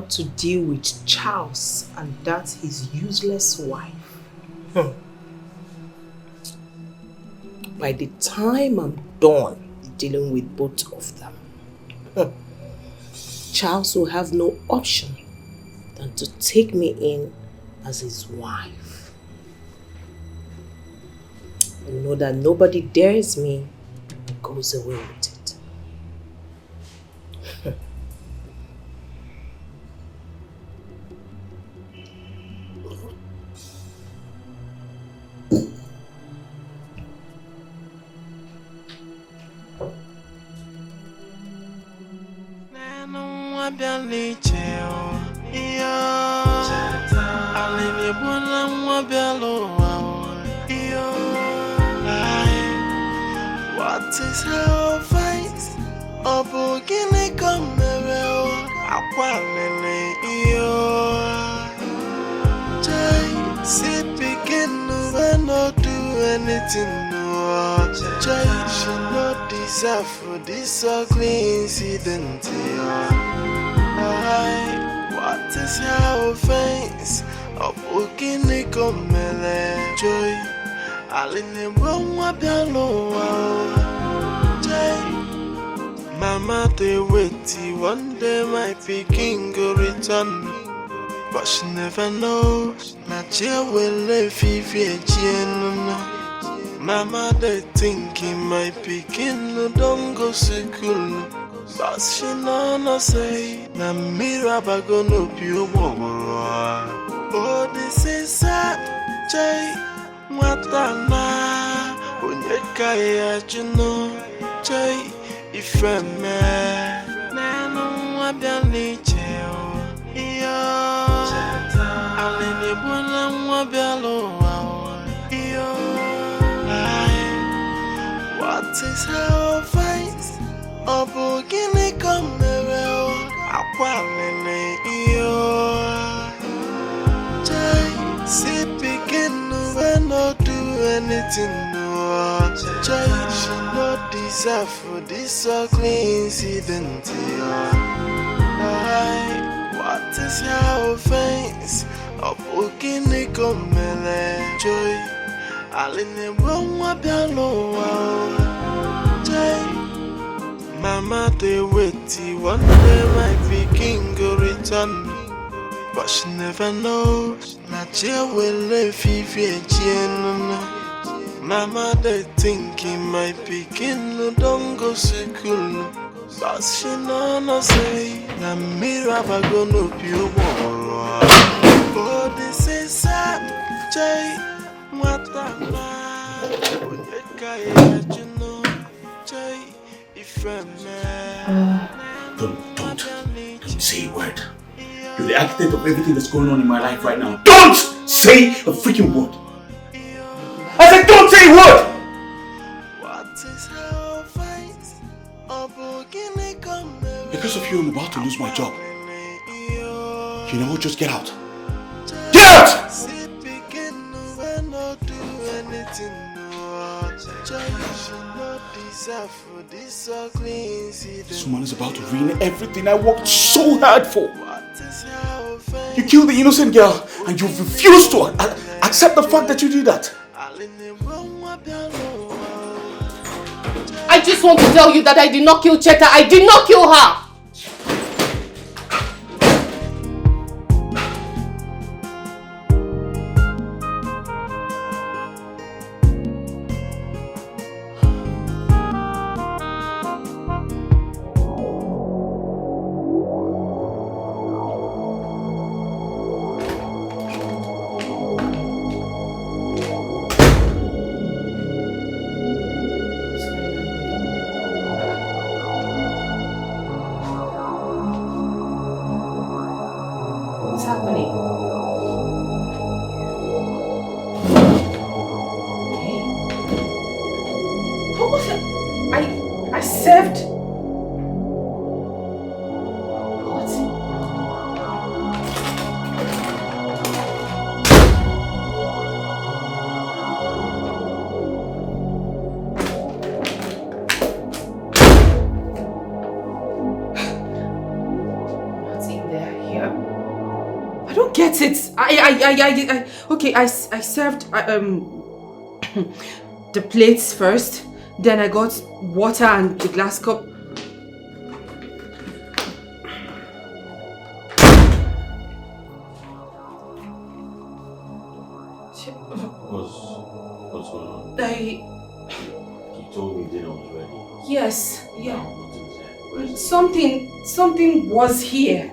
got to deal with Charles and that his useless wife. By the time I'm done dealing with both of them, Charles will have no option than to take me in as his wife. You know that nobody dares me and goes away with it. What is her face? Obogini kamere akwalele iyo. Jay, see begin no not do anything no. Jay, she not deserve for this ugly incident. What is her face? Obogini kamere joy. Aline bwa bialo Jay. Mama they wait one day my pikin go return, but she never knows. Nadia will live Mama they thinking my pikin no don't go school, but she no say na miraba go no be. Oh, this is sad, Jay. Watana, unyeka ya juno, Jay, ifeme, nenu wabiali cheo, iyo, alini bwana wabialo, iyo, what is her face? Obogini kamere, akwalele, iyo, Jay, si begin not do anything no. Jay, she not deserve for this ugly incident. What is her offense? Obogini kamele joy. Aline bwa bialo Jay. Mama they wait one day my pikin go return, but she never knows. Nadia will live Mama they thinking my pikin no don't go school, but she no say na miraba go no be. Oh, this is sad, Jay. Watana, unyeka ya juno, Jay, ifeme. Don't say a word. You're the architect of everything that's going on in my life right now. Don't say a freaking word. I said don't say a word! Because of you, I'm about to lose my job. You know what? Just get out. Get out! This woman is about to ruin everything I worked so hard for. You killed the innocent girl and you refuse to accept the fact that you did that. I just want to tell you that I did not kill Cheta. I did not kill her. Yeah. get it. Okay, I served the plates first. Then I got water and the glass cup. What's going on? You told me dinner was ready. Yes, yeah. Now, what is that? Where is it? Something was here.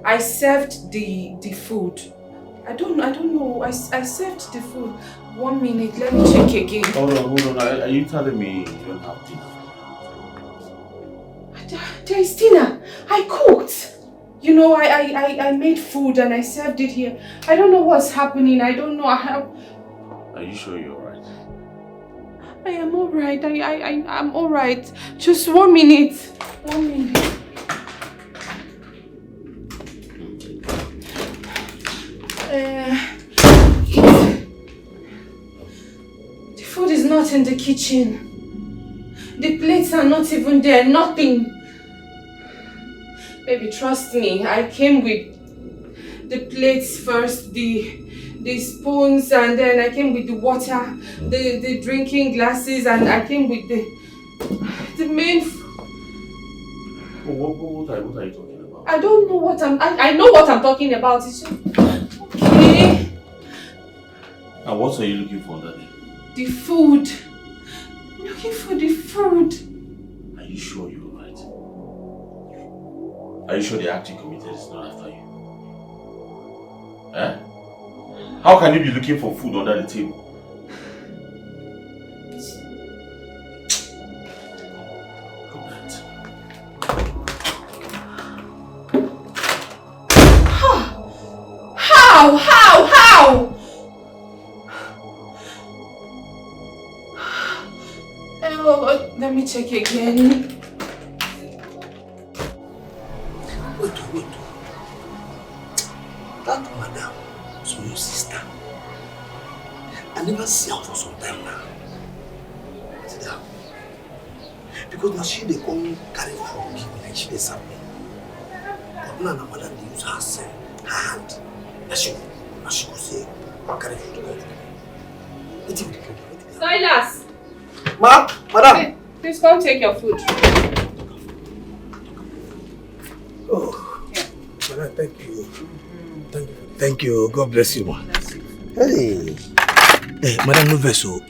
I served the food. I don't know. I served the food. 1 minute, let me check again. Hold on. Are you telling me you don't have dinner? There is dinner. I cooked. You know, I made food and I served it here. I don't know what's happening. I don't know. Are you sure you're alright? I am alright. I'm alright. Just 1 minute. 1 minute. The food is not in the kitchen. The plates are not even there. Nothing. Baby, trust me. I came with the plates first, the spoons, and then I came with the water, the drinking glasses, and I came with the main. What are you talking about? I don't know what I know what I'm talking about. It's just, okay. And what are you looking for, Daddy? The food. I'm looking for the food. Are you sure you're right? Are you sure the act you committed is not after you? Eh? How can you be looking for food under the table? Good night. How? Let me check again. Wait. That madam is your sister. I never see her for some time now. Sit down. Because now she they come carry food like she they serve me. But now madam they use her hand. Now she go say carry food. What is the problem? Silas! Madam! Hey, please come take your food. Oh, yeah. Madam, thank you. Thank you. God bless you, ma. Hey, Madam, no vessel.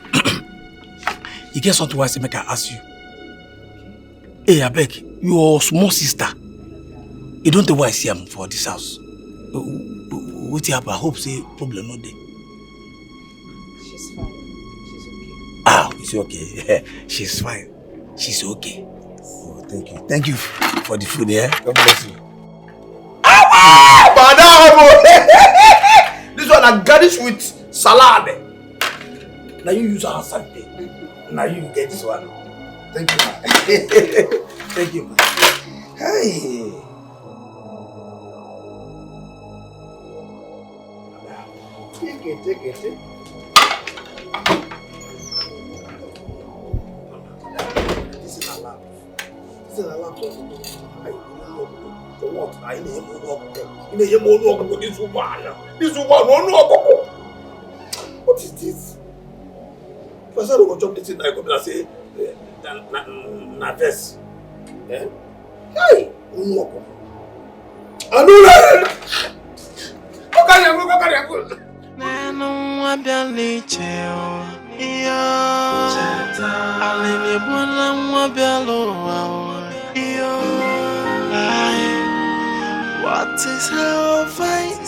You get something I say make I ask you. Hey, I beg, your small sister. You don't know why I see him for this house. What happen? I hope say problem not there. She's fine. She's okay. Ah, it's okay. She's fine. She's okay. Oh, thank you. Thank you for the food, yeah? God bless you. Madam! This one I garnish with salad. Now you use our salad. Now you get this one. Thank you, man. Thank you, man. Hey. Take it. This is a lamp. For what? I need a more this woman. This woman, no. What is this? First, I don't jump this in. I come and say, Naves. Eh? Hey, no. I know that. Okay. Neno wabialicheo iyo alini bwana wabialo iyo. What is our fight?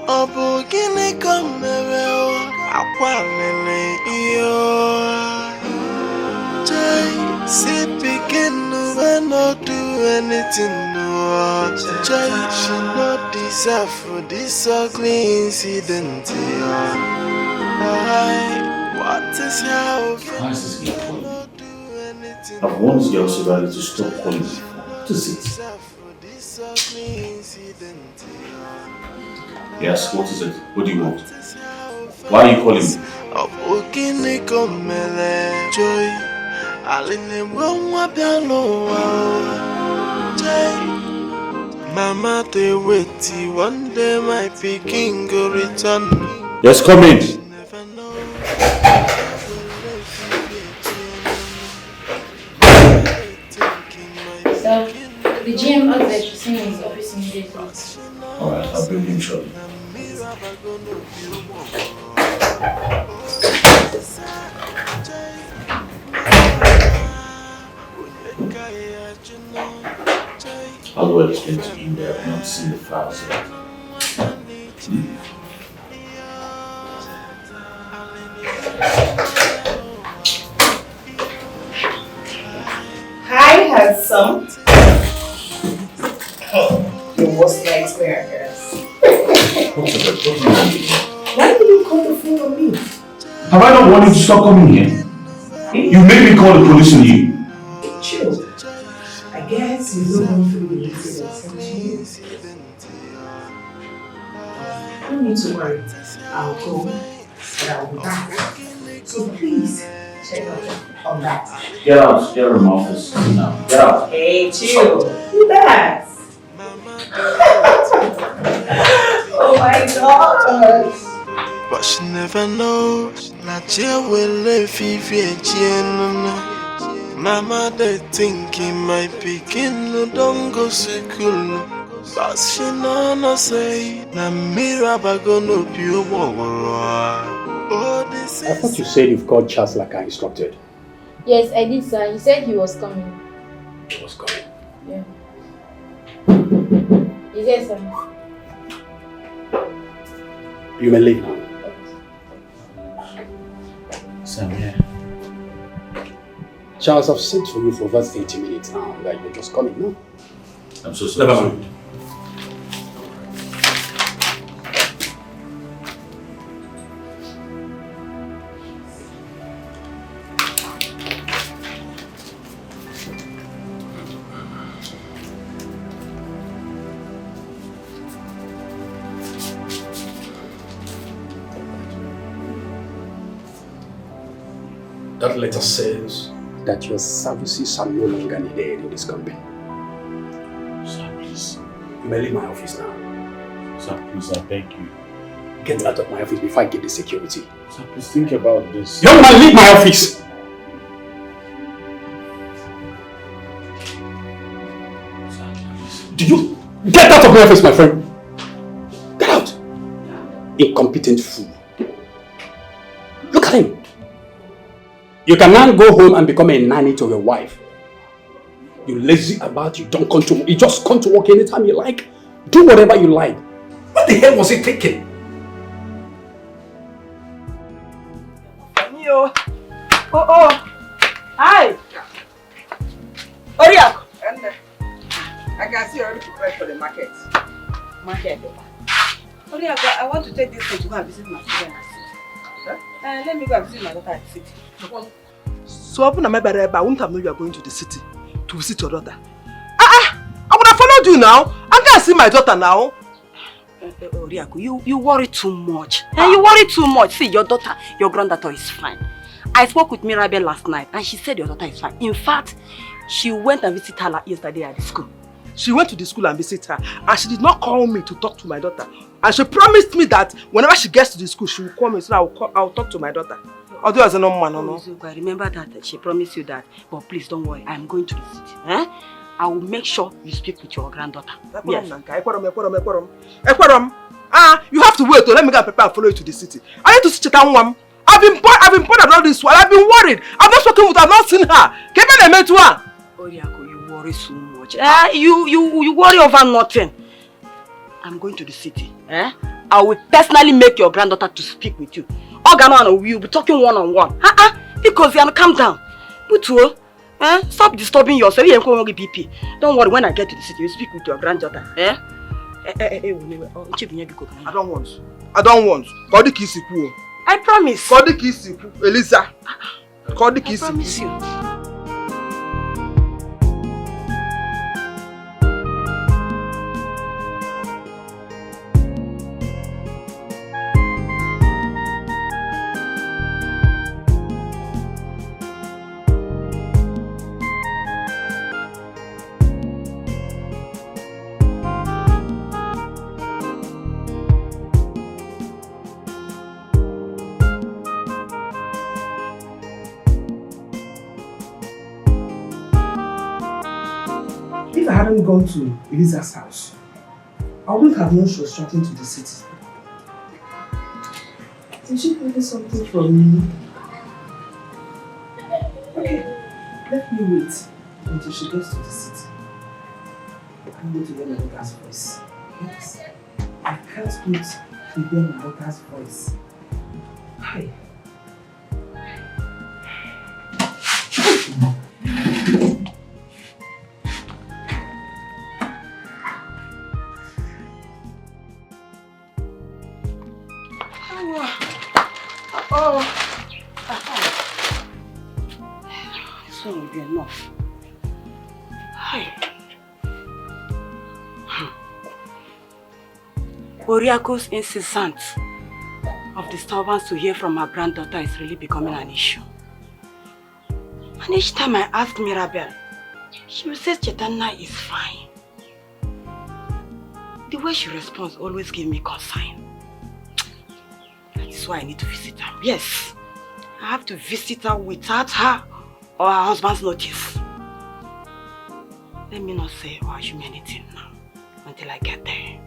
Obogini komero akwalele iyo. Jai sit begin when not do anything no. Jai she not deserve for this ugly incident. What is our fight? Why is this girl calling me? I've warned this girl severally to stop calling me. What is it? Yes, what is it? What do you want? Why are you calling me? Mama, they wait till one day my pikin go return. Yes, come in. So, the GM asked that you see in his office immediately. Alright, I'll bring him shortly. I'll well explain to him that I've not seen the files yet. Hi, handsome. Your worst nightmare, guys. Why did you call the phone on me? Have I not wanted to stop coming here? You made me call the police on you. Chill. I guess you don't want to be easy and send to you. Don't need to worry. I'll go, but I'll be back. So please, check out on that. Get out of my office now. Get out. Hey, chill. Do that. Oh my God. But she never knows. Nadia will live Mama, they thinking my pikin no don't go school. But she no say na miraba gonna be a I thought you said you've called Charles like I instructed. Yes, I did, sir. He said he was coming. He was coming. Yeah. Is there, sir? You may leave now. Sam, yeah. Charles, I've sent for you for over 30 minutes now that you're just coming now. I'm so sorry. Never mind. That letter says that your services are no longer needed in this company. Sir, please. You may leave my office now. Sir, please, I beg you. Get out of my office before I get the security. Sir, please think about this. Young man, leave my office! Sir, please. Do you get out of my office, my friend? Get out! Incompetent fool. Look at him. You can now go home and become a nanny to your wife. You lazy about, you don't come to work. You just come to work anytime you like. Do whatever you like. What the hell was he thinking? Oh, hi. Hurry up. I can see you already prepared for the market. Market. Hurry up, I want to take this thing to go and visit my children at city. Let me go and visit my daughter at the city. So open my barrier, I won't have known you are going to the city to visit your daughter. I would have followed you now. I'm going to see my daughter now. Oriako, you worry too much. You worry too much. See, your daughter, your granddaughter is fine. I spoke with Mirabel last night and she said your daughter is fine. In fact, she went and visited her yesterday at the school. She went to the school and visited her and she did not call me to talk to my daughter. And she promised me that whenever she gets to the school, she will call me so I'll talk to my daughter. Although as a normal man, no. I remember that she promised you that. But please don't worry, I'm going to the city. I will make sure you speak with your granddaughter. Yes. You have to wait. Let me go and prepare and follow you to the city. I need to see Chetanwam. I've been bothered about this one. I've been worried. I've not spoken with her. I've not seen her. Oriako, you worry so much. You worry over nothing. I'm going to the city. I will personally make your granddaughter to speak with you. Ogano, we'll be talking one-on-one. Because you calm down. Butu, stop disturbing yourself. BP. Don't worry, when I get to the city, you speak with your granddaughter. I don't want. I promise. Elisa. I promise you. If I hadn't gone to Elisa's house, I wouldn't have known she was traveling to the city. Did she hide something from me? Okay, let me wait until she gets to the city. I'm going to hear my daughter's voice. Yes, I can't wait to hear my daughter's voice. Hi. This one will be enough. Hi. Oriako's insistence of disturbance to hear from her granddaughter is really becoming an issue. And each time I ask Mirabel, she will say Chetana is fine. The way she responds always gives me concern. That is why I need to visit her. Yes, I have to visit her without her or her husband's notice. Let me not say or assume anything now until I get there.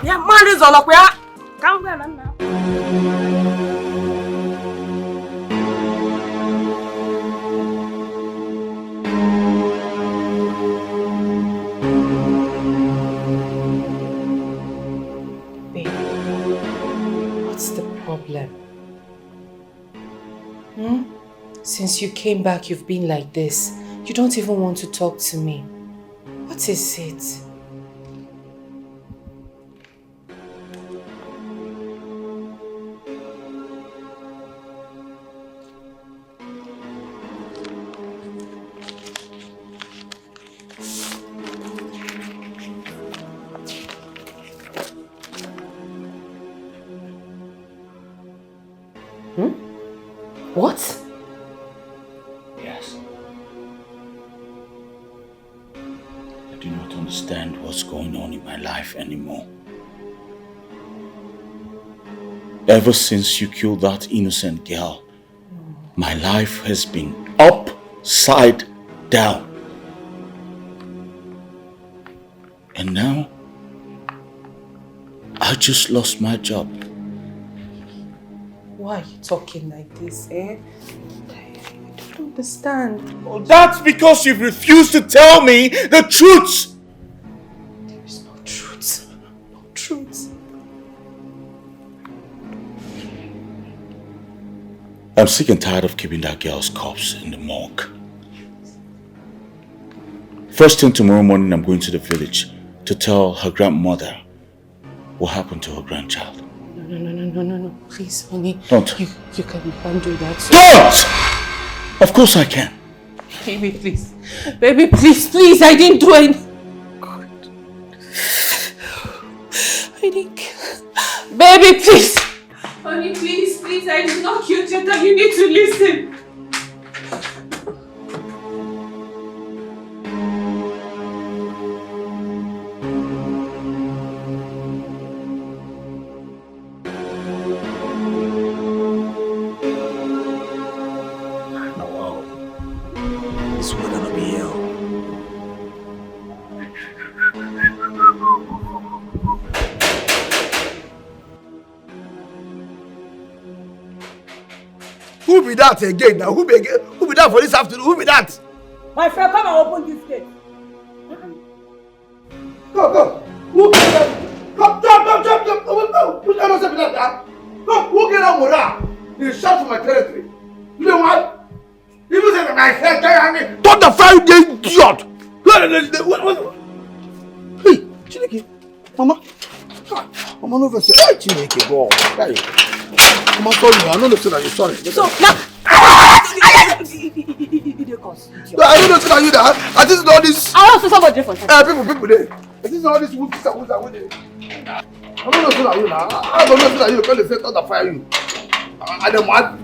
Yeah, man is on up where? Come on now. Babe, what's the problem? Since you came back, you've been like this. You don't even want to talk to me. What is it? What? Yes. I do not understand what's going on in my life anymore. Ever since you killed that innocent girl, my life has been upside down. And now, I just lost my job. Why are you talking like this, eh? I don't understand. Oh, that's because you've refused to tell me the truth! There is no truth. No truth. I'm sick and tired of keeping that girl's corpse in the morgue. First thing tomorrow morning, I'm going to the village to tell her grandmother what happened to her grandchild. No. Please, honey. Don't. You can't do that. Don't! Of course I can. Baby, please. Baby, please. I didn't do anything. God. I didn't kill. Baby, please. Honey, please. I did not kill Jetta. You need to listen. Who be that again now? Who be that for this afternoon? Who be that? My friend, come and open this gate. Go. Who be that? Come, jump. Who cannot say that? Come, who get on Mura? You shout for my territory. You know what? Even say my friend carry me. Don't the fire you idiot! Hey, Chineke, Mama. Mama no say, hey Chineke, go. Hey. Mama, sorry, I don't know that you're sorry. So now, I don't know that you that. I just know this. I want to see somebody different. People there. I just know this wood. I'm not looking at you now. I'm not looking at you because they say not fire you. I don't want.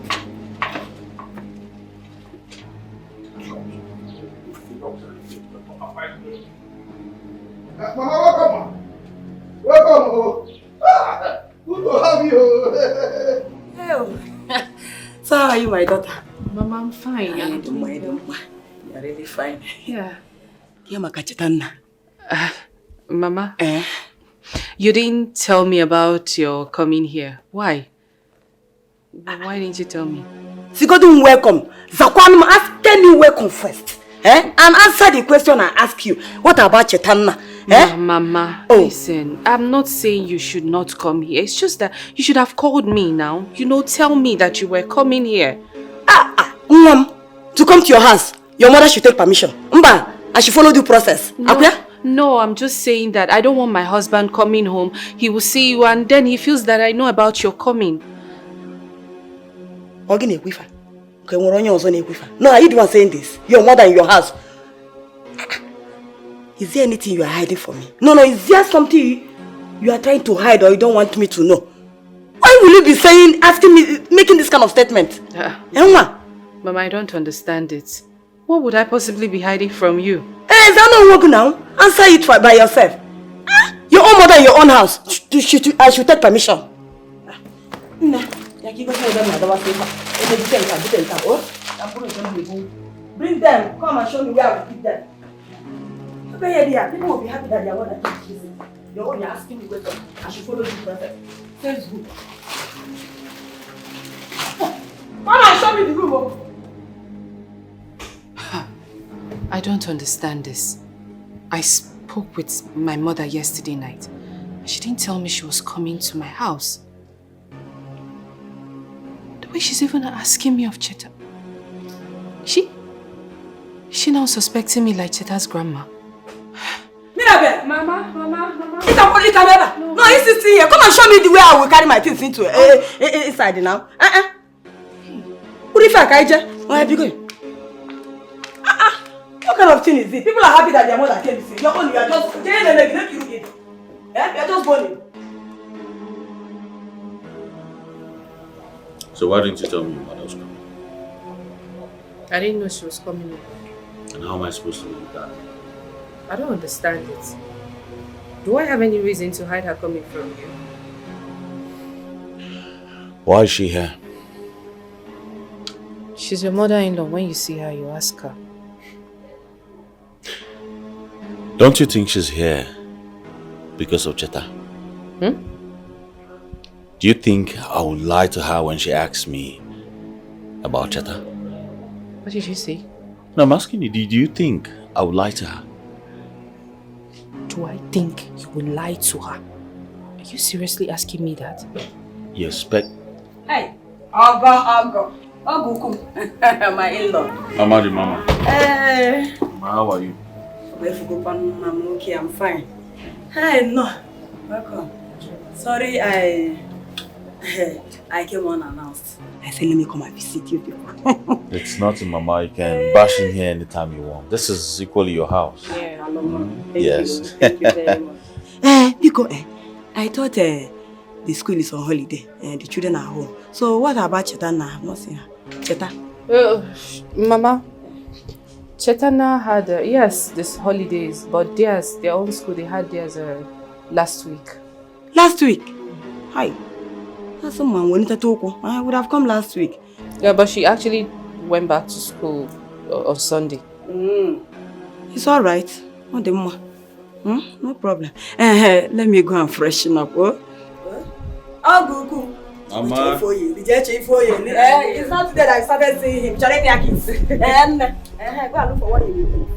Mama, welcome. Welcome. Good to have you. Oh. So how are you, my daughter? Mama, I'm fine. You're really fine. Yeah. Mama, you didn't tell me about your coming here. Why? Why didn't you tell me? Sigodun welcome. Zakwanum, ask you welcome first. And answer the question I ask you. What about Chetanna? Mama, listen, I'm not saying you should not come here. It's just that you should have called me now. You know, tell me that you were coming here. To come to your house, your mother should take permission. Mba, I should follow the process. No, I'm just saying that I don't want my husband coming home. He will see you and then he feels that I know about your coming. No, are you the one saying this? Your mother in your house. Is there anything you are hiding from me? No, is there something you are trying to hide or you don't want me to know? Why will you be saying, asking me, making this kind of statement? Mama, I don't understand it. What would I possibly be hiding from you? Is that not work now? Answer it by yourself. Your own mother in your own house. I should take permission. Bring them. Come and show me where I will keep them. People will be happy that their mother keeps visiting. You're asking me questions. I should follow this process. Sounds good. Come and show me the room. I don't understand this. I spoke with my mother yesterday night. She didn't tell me she was coming to my house. The way she's even asking me of Cheta. Is she now suspecting me like Cheta's grandma? Mama. No, insist here. Come and show me the way I will carry my things into inside now. What if I where are you going? What kind of thing is it? People are happy that their mother came to see. You are just you're just burning. So why didn't you tell me your mother was coming? I didn't know she was coming. And how am I supposed to do that? I don't understand it. Do I have any reason to hide her coming from you? Why is she here? She's your mother-in-law. When you see her, you ask her. Don't you think she's here because of Cheta? Do you think I would lie to her when she asks me about Cheta? What did you say? No, I'm asking you, do you think I would lie to her? Do I think you will lie to her? Are you seriously asking me that? You expect... Hey, Ogo. My in-law. Mama, Mama. How are you? Okay, I'm fine. Hey, no. Welcome. Sorry, I came unannounced. I said, let me come and visit you people. It's nothing, Mama. You can bash in here anytime you want. This is equally your house. Yeah, Yes. Thank you very much. Because I thought the school is on holiday and the children are home. So what about Chetana? I've not seen her. Cheta? Mama, Chetana had, yes, this holidays, but their own school, they had theirs last week. Last week? Hi. That's someone when I would have come last week. Yeah, but she actually went back to school on Sunday. It's all right. No problem. Let me go and freshen up. I'll go. Mama. It's not today that I started seeing him. Go and look for what you need.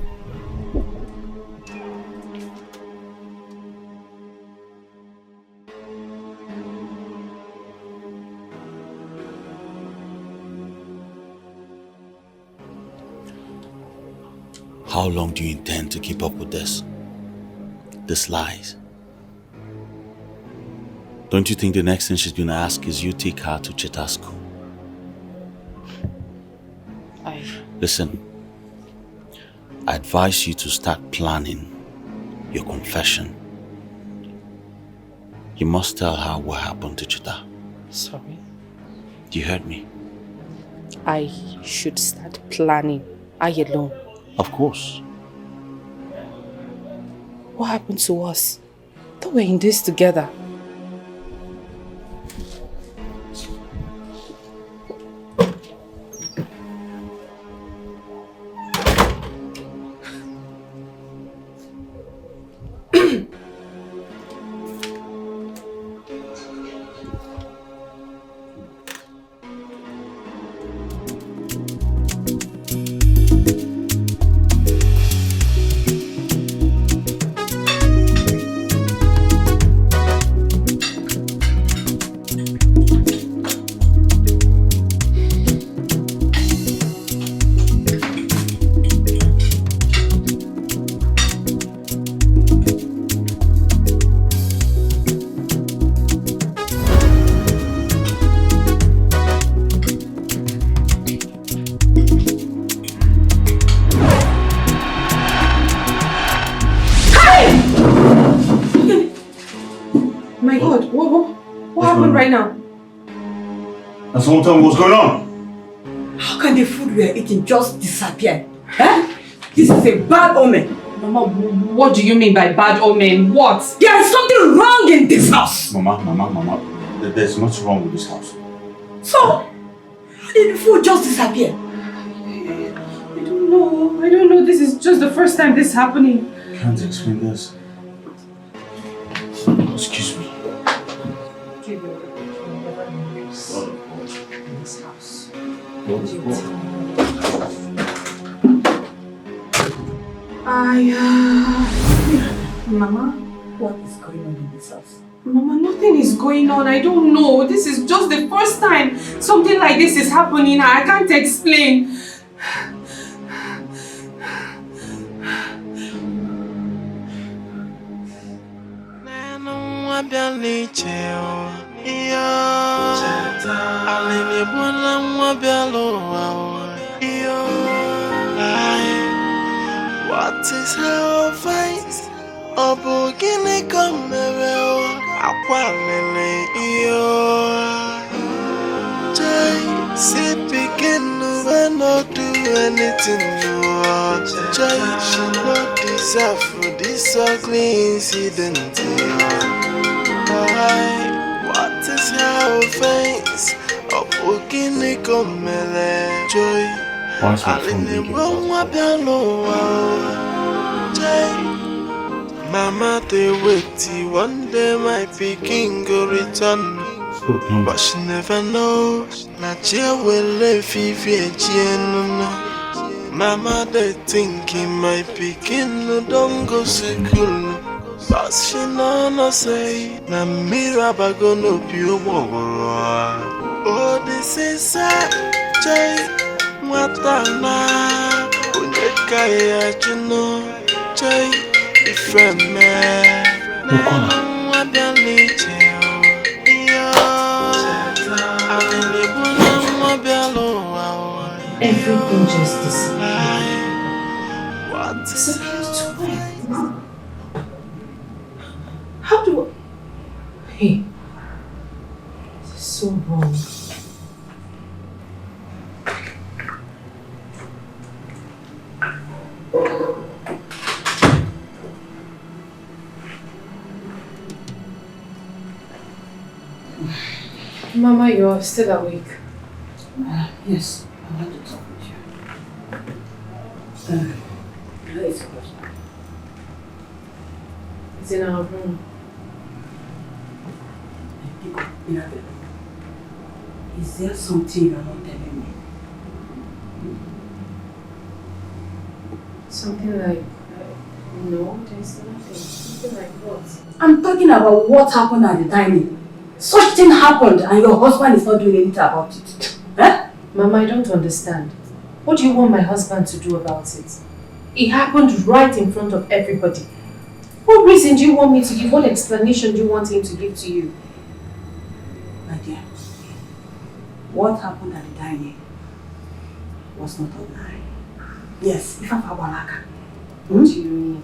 How long do you intend to keep up with this? These lies? Don't you think the next thing she's gonna ask is you take her to Cheta's school? Listen, I advise you to start planning your confession. You must tell her what happened to Cheta. Sorry. You heard me? I should start planning. I alone. Of course. What happened to us? Thought we were in this together. Someone tell me what's going on? How can the food we are eating just disappear? Eh? This is a bad omen. Mama, what do you mean by bad omen? What? There is something wrong in this house. Mama. There's nothing wrong with this house. So, how did the food just disappear? I don't know. This is just the first time this is happening. Can't explain this. Excuse me. This house. Mama, what is going on in this house? Mama, nothing is going on. I don't know. This is just the first time something like this is happening. I can't explain. What is her face? Obogini komero akwalele iyo. Jay, see begin when not do anything no. Jay, she not deserve for this ugly incident. What is her face? Obogini komere joy. Why is my phone ringing? Mama, they wait one day my picking go return. But she never knows. Nadia will live if Mama, they thinking my picking don't go school. But she no say. Na miraba gonna be oh, this is sad. Matana, Unyekaya, Juno, Jay, Ifreme, everything just disappeared. What Disappeared to where? How do I... Hey, this is so wrong. Mama, you're still awake. Yes, I want to talk with you. Where is your husband? It's in our room. Is there something you are not telling me? Something like... no, there's nothing. Something like what? I'm talking about what happened at the dining. Such thing happened and your husband is not doing anything about it. Eh? Mama, I don't understand. What do you want my husband to do about it? It happened right in front of everybody. What reason do you want me to give? What explanation do you want him to give to you? My dear, what happened at the dining was not ordinary. Yes, Ifa Fabalaka. What do you mean?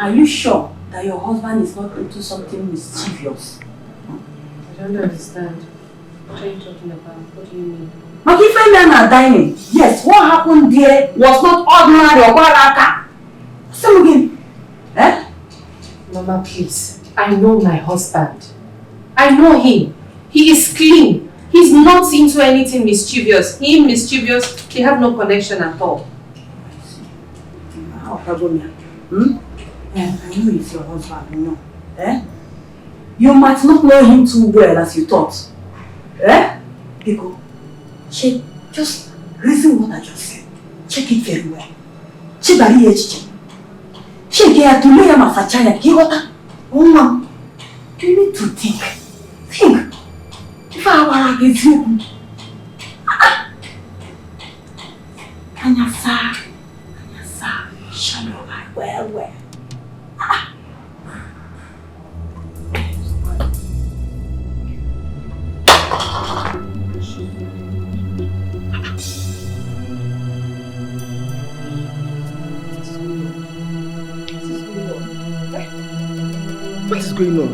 Are you sure that your husband is not into something mischievous? I don't understand. What are you talking about? What do you mean? But if a men are dining, yes, what happened there was not ordinary or baraka. Some again. Eh? Mama, please. I know my husband. I know him. He is clean. He's not into anything mischievous. Him mischievous, they have no connection at all. How Pagonia? I know he's your husband, I know. Eh? You might not know him too well as you thought. Eh? Ego, check, just reason what I just said. Check it very well. Check bari check. Check here to me ama fachanya. Kigota. Mom, you need to think. Think. If I were against you. Anyasa. Shallow eye. Well. What is going on?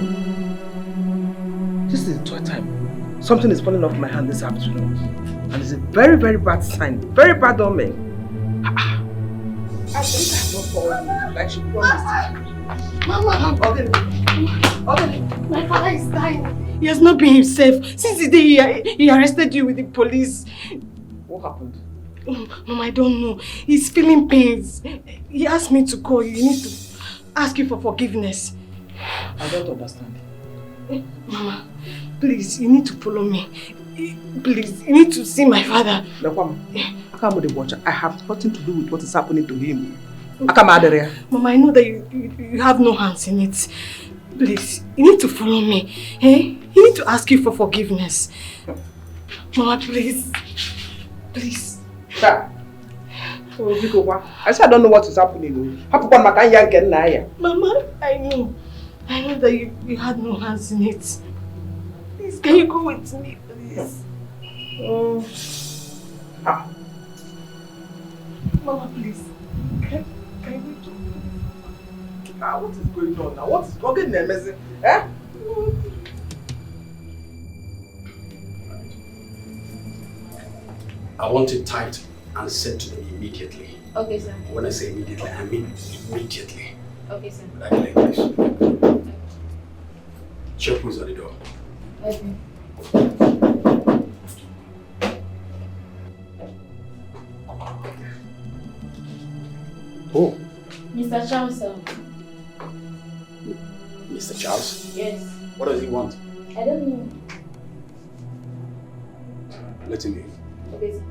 This is the third time. Something is falling off my hand this afternoon. And it's a very, very bad sign. Very bad omen. I think I don't fall like she promised. Mama! My father is dying. He has not been himself since the day he arrested you with the police. What happened? Mama, I don't know. He's feeling pains. He asked me to call you. He needs to ask you for forgiveness. I don't understand. Mama, please, you need to follow me. Please, you need to see my father. I have nothing to do with what is happening to him. Mama, I know that you have no hands in it. Please, you need to follow me. Eh? You need to ask you for forgiveness. Mama, please. Please. I said I don't know what is happening. Mama, I know that you had no hands in it. Please, can you go with me, please? Mama, please. Can we talk? What is going on now? What is going on, Messi? Eh? I want it typed and sent to them immediately. Okay, sir. When I say immediately, I mean immediately. Okay, sir. Like English. Check who's at the door. Okay. Oh. Mr. Charles, sir. Mr. Charles? Yes. What does he want? I don't know. Let him in. Okay, sir.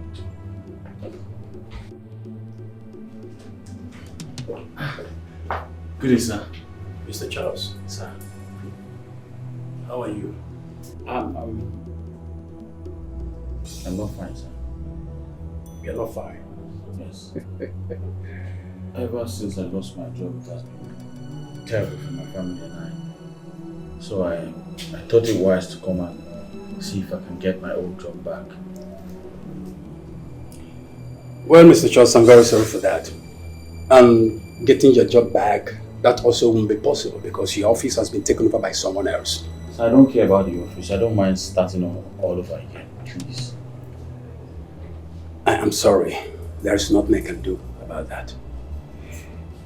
Good day, sir. Mr. Charles, sir. How are you? I'm not fine, sir. You're not fine? Yes. Ever since I lost my job, it has been terrible for my family and I. So I thought it wise to come and see if I can get my old job back. Well, Mr. Charles, I'm very sorry for that. And getting your job back, that also won't be possible because your office has been taken over by someone else. So I don't care about the office. I don't mind starting all over again, please. I am sorry. There is nothing I can do about that.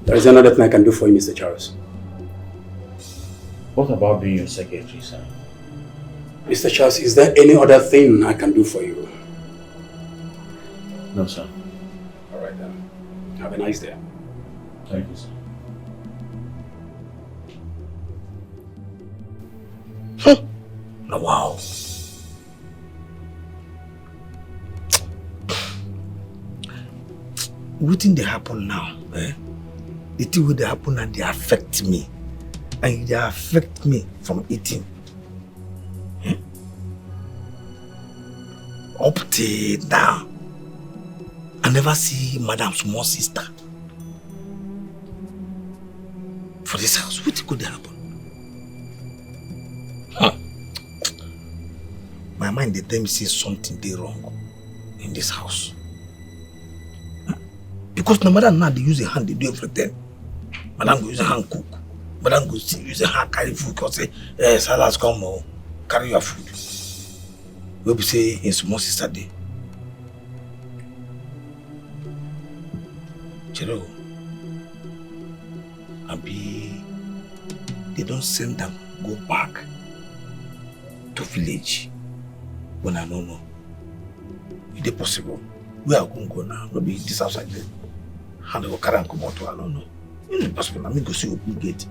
There is another thing I can do for you, Mr. Charles. What about being your secretary, sir? Mr. Charles, is there any other thing I can do for you? No, sir. All right then. Have a nice day. Thank you, sir. Oh, wow. What thing they happen now? Eh? The thing they happen and they affect me. And they affect me from eating. Up till now, I never see Madam's small sister. For this house, what could happen? My mind, they tell me say something they wrong in this house. Because no matter now they use a hand, they do everything. Madam go use a hand cook. But I'm going to use a hand carry food because say, Salas come or carry your food. We'll be say in small sister day. Chero, Abi, they don't send them go back to village when I don't know. Is it possible? Where I can go now? Maybe this outside there. How they go carry and come out to I don't know. It's not possible. I mean go see open gate.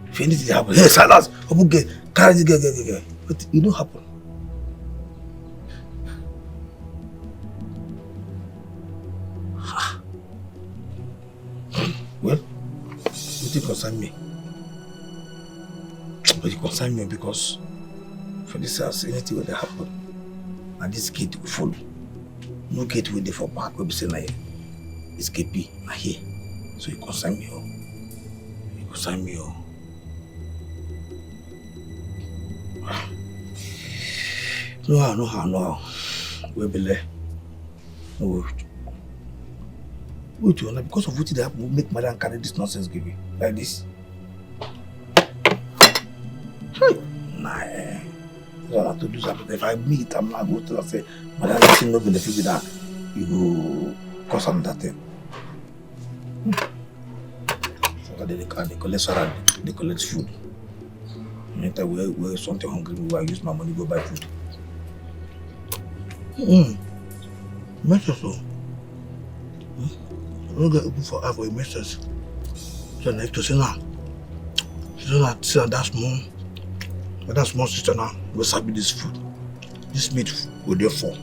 If anything happens, hey Salas, open gate, carry the gate. But it don't happen. Well, it concern me. But it concern me because for this house, anything will happen. And this gate will follow. No gate will be for back. We'll be saying like it's KP, not here. So it concern me. It concern me. No how. We'll be there. No. Wait, because of what they have, make Madam carry this nonsense give you like this. Nah, I don't have to do something. If I meet, I'm not going to say, Madam, you still not benefit with that. You go cause another thing. So they collect salary, they collect food. Anytime we're something hungry, I use my money to go buy food. Make so. I'm not going to open for a message. So I have to say now. She don't see that small sister now will serve this food. This meat will there for.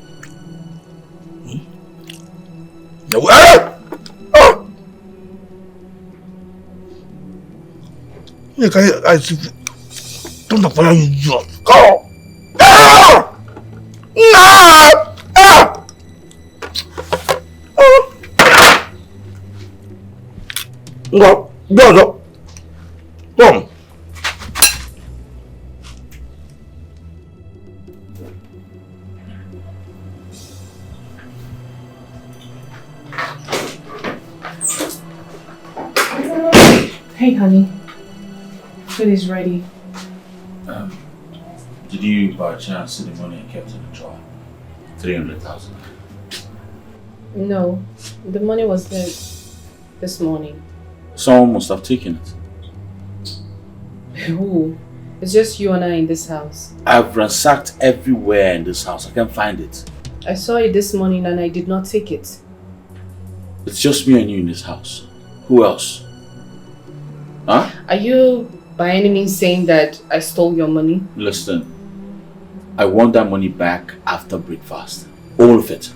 I see. Don't follow you, just go. Go. Come. Hey, honey. Food is ready. Did you by chance see the money I kept in the drawer? 300,000. No, the money was there this morning. Someone must have taken it. Who? It's just you and I in this house. I've ransacked everywhere in this house. I can't find it. I saw it this morning and I did not take it. It's just me and you in this house. Who else? Huh? Are you by any means saying that I stole your money? Listen, I want that money back after breakfast. All of it.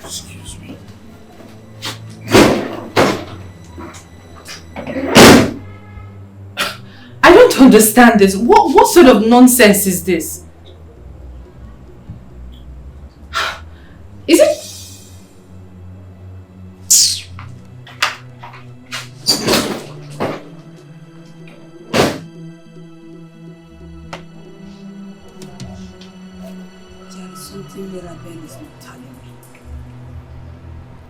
Excuse me. I don't understand this. What sort of nonsense is this? Is it?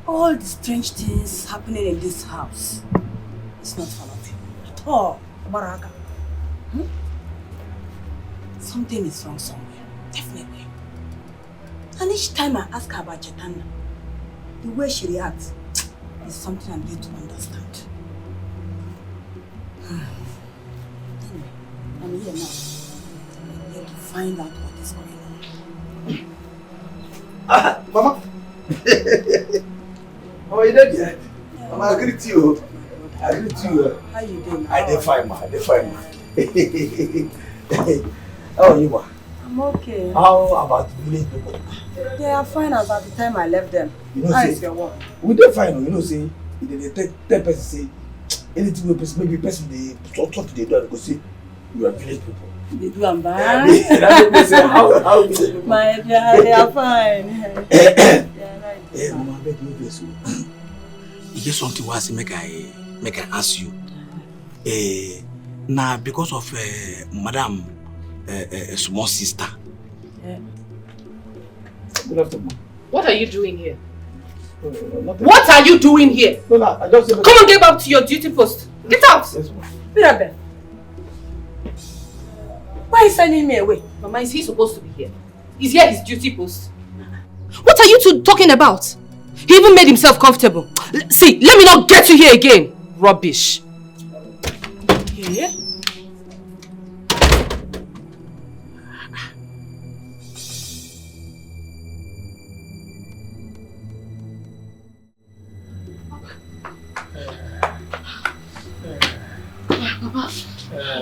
All the strange things happening in this house is not fun of you at all, Baraka. Something is wrong somewhere, definitely. And each time I ask her about Chetana, the way she reacts is something I'm yet to understand. Anyway, I'm here now. I'm here to find out what is going on. Mama. Mama, you dead yet? Yeah. Mama, I greet you. How you doing? I did fine, ma. How are you, ma? I'm okay. How about village people? They are fine as at the time I left them. You know, how is your work? We dey fine, you know, say, they tell person say, anything we person, maybe person they talk to the door, go say, you are village people. They do am bad. How village people? My dear, they are fine. Hey, Mama, I beg you, bless you. Is there something I say make I ask you? Now because of Madam small sister. Yeah. Good afternoon. What are you doing here? What are you doing here? No, I just... Come on, get back to your duty post. Get out! Yes, ma'am. Mirabel. Why are you sending me away? Mama, is he supposed to be here? He's here at his duty post. What are you two talking about? He even made himself comfortable. See, let me not get you here again. Rubbish. Yeah?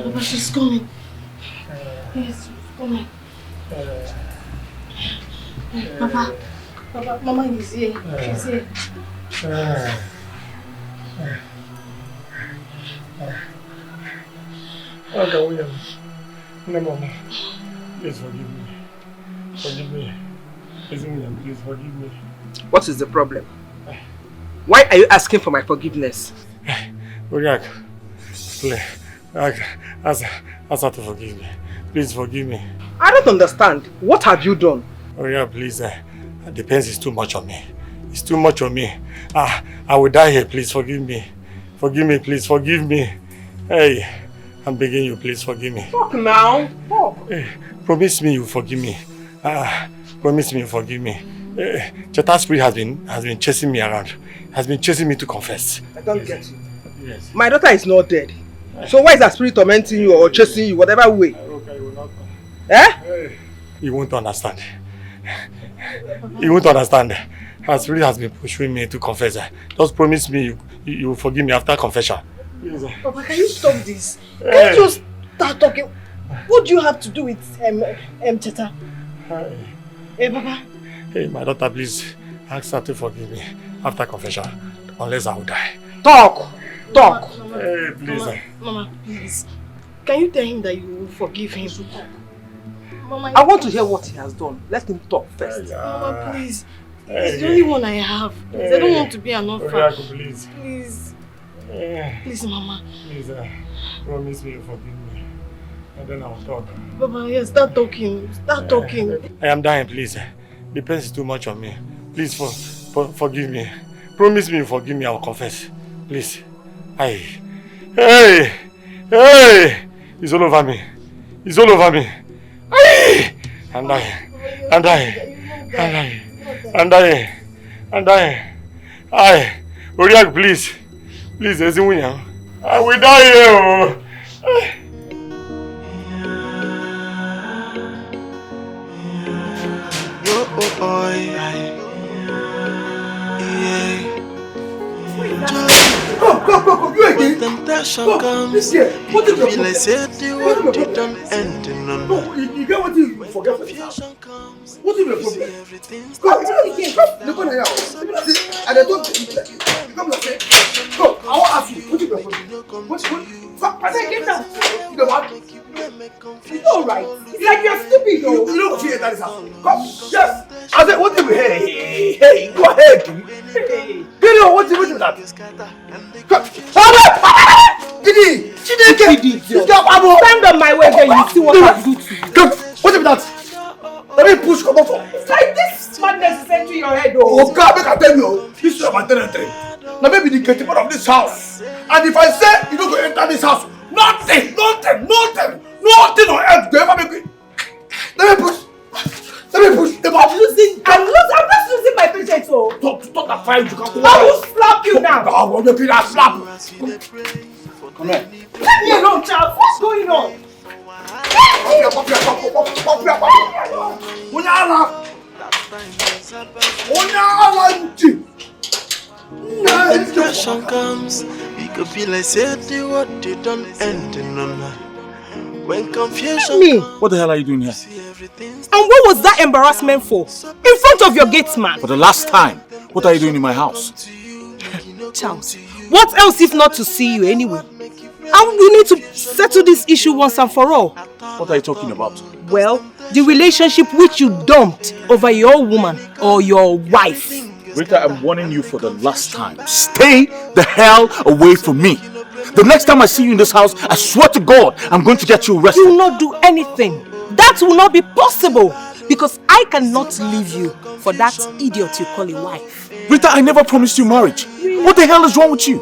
Papa, she's coming. Yes, she's coming. Papa, Mama is here. She's here. Okay, William. No, Mama. Please forgive me. Forgive me. Please, William, please forgive me. What is the problem? Why are you asking for my forgiveness? William, please. Ask her to forgive me. Please forgive me. I don't understand. What have you done? Oh yeah, please. The pain is too much on me. It's too much on me. I will die here. Please forgive me. Forgive me, please. Forgive me. Hey, I'm begging you. Please forgive me. Talk now. Talk. Hey, promise me you forgive me. Promise me you forgive me. Cheta's spirit has been chasing me around. Has been chasing me to confess. I don't get you. Yes. My daughter is not dead. So why is that spirit tormenting you or chasing you, whatever way? Okay, you will not. Eh? You won't understand. You won't understand. Her spirit has been pushing me to confess. Just promise me you will forgive me after confession. Yes. Papa, can you stop this? Can you just start talking? What do you have to do with Cheta? Hey, Papa. Hey, my daughter, please ask her to forgive me after confession, unless I will die. Talk! Talk! Mama, Hey, please. Mama, please. Can you tell him that you will forgive him? Mama, I want to hear what he has done. Let him talk first. Mama, please. It's the only one I have. Please, I don't want to be an orphan. Please. Please. Please, Mama. Please, promise me you forgive me. And then I will talk. Papa, yes, start talking. Start talking. I am dying, please. The pain is too much on me. Please forgive me. Promise me you forgive me, I will confess. Please. Hey! It's all over me. It's all over me. Hey! I'm dying. I'm dying. I'm dying. I'm dying. I'm dying. Aye. Oriak, please. Please, William. I will die here. Go, you again. Temptation comes. What did you feel? I said what you don't end in none. No, you get what you forget. What is your problem? Come, look on here. And I don't. You come and say, go. I will ask you. What is your problem? What? I said, get down. You know what? It's all right. It's like you're stupid, though. You don't fear that is happening. Come, yes. I said, what do you hey, go ahead. Hey. You know what do you that? Come. Didi! Stand on my way then you see what I do to you. Come, what is that? Let me push, come on. It's like this madness is entering your head, though. Oh God, make I tell you, this is my territory. Now maybe the gatekeeper of this house. And if I say you don't go enter this house, nothing on earth go ever make me. Let me push. I'm not losing my patience, so. Stop that fire, you can go. I will slap you now. I will make you that slap. Come here. Leave me alone, child. What's going on? Temptation comes, we could feel like said what you don't end in none. When confusion What the hell are you doing here? And what was that embarrassment for? In front of your gate man. For the last time, what are you doing in my house? Charles, what else if not to see you anyway? And we need to settle this issue once and for all. What are you talking about? Well, the relationship which you dumped over your woman or your wife. Rita, I'm warning you for the last time. Stay the hell away from me. The next time I see you in this house, I swear to God, I'm going to get you arrested. You will not do anything. That will not be possible. Because I cannot leave you for that idiot you call a wife. Rita, I never promised you marriage. What the hell is wrong with you?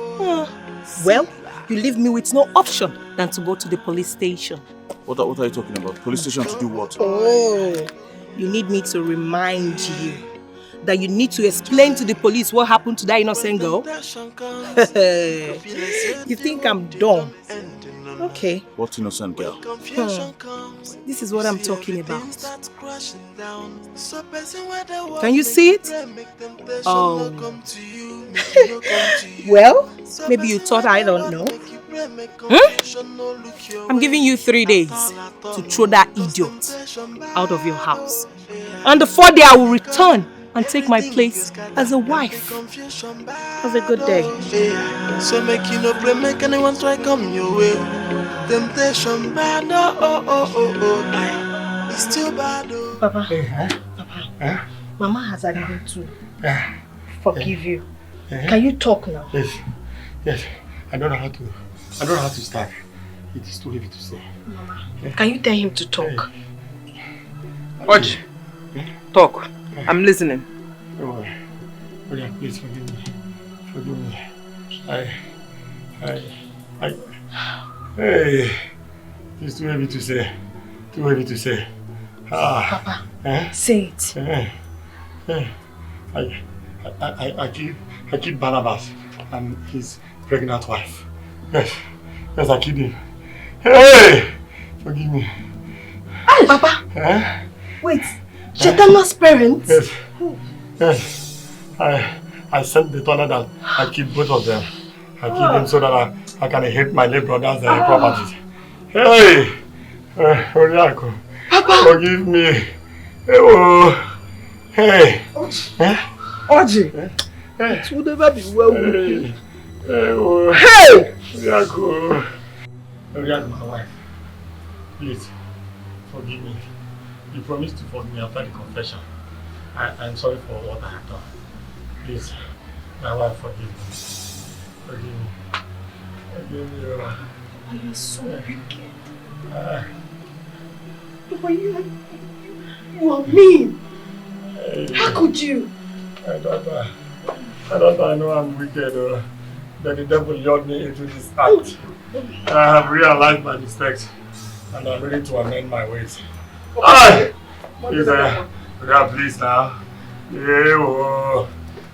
Well, you leave me with no option than to go to the police station. What are you talking about? Police station to do what? Oh, you need me to remind you that you need to explain to the police what happened to that innocent girl? You think I'm dumb? Okay. What innocent girl? This is what I'm talking about. Can you see it? Oh. Well, maybe you thought I don't know. I'm giving you 3 days to throw that idiot out of your house. On the 4th day, I will return and take my place as a wife. Have a good day. So make you no pray, make anyone try come your way. Temptation bad, it's too bad. Papa, Papa, Mama has agreed to forgive you. Can you talk now? Yes. I don't know how to start. It is too heavy to say. Mama, can you tell him to talk? Oji, talk. I'm listening. Oh, please forgive me. Forgive me. Hey, it's too heavy to say. Too heavy to say. Papa, say it. I killed Barnabas and his pregnant wife. Yes, I killed him. Hey, forgive me. Hey, Papa. Wait, Chetana's parents? Yes. I sent the tunnel that I killed both of them. I killed them so that I can hate my late brother's properties. Hey! Oriako, Papa! Forgive me. Hey! Oji! It would never be well with you. Hey! Oriako, my wife. Please, forgive me. You promised to forgive me after the confession. I'm sorry for what I have done. Please, my wife, forgive me. Forgive me. Forgive me. Oh, you're so wicked. But you are mean. How could you? I don't know I'm wicked. Then the devil lured me into this act. I have realized my mistakes and I'm ready to amend my ways. Please now.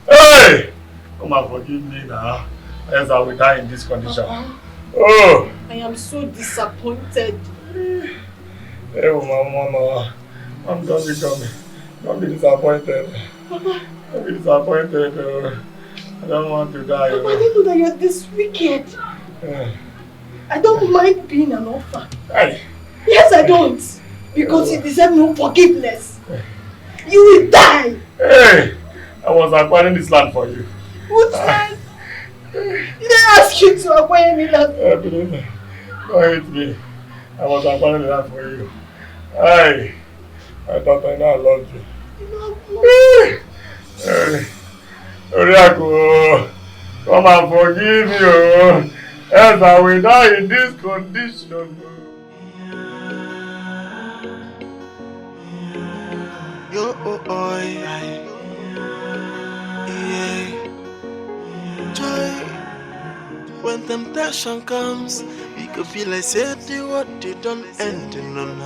Hey! Come and forgive me now. Else I will die in this condition. Oh! I am so disappointed. Hey, Mama. I'm done with coming. Don't be disappointed. Don't be disappointed. I don't want to die. Papa, I didn't know that you're this wicked. I don't mind being an orphan. Hey. Yes, I don't. Because you deserve no forgiveness. You will die. Hey! I was acquiring this land for you. What land? Did I ask you to acquire any land? Believe me. Don't hate me. I was acquiring the land for you. Hey! I thought I now loved you. Hey! Oriako, come and forgive me. Else I will die in this condition. Joy. When temptation comes, we could feel like say the what they don't end in none.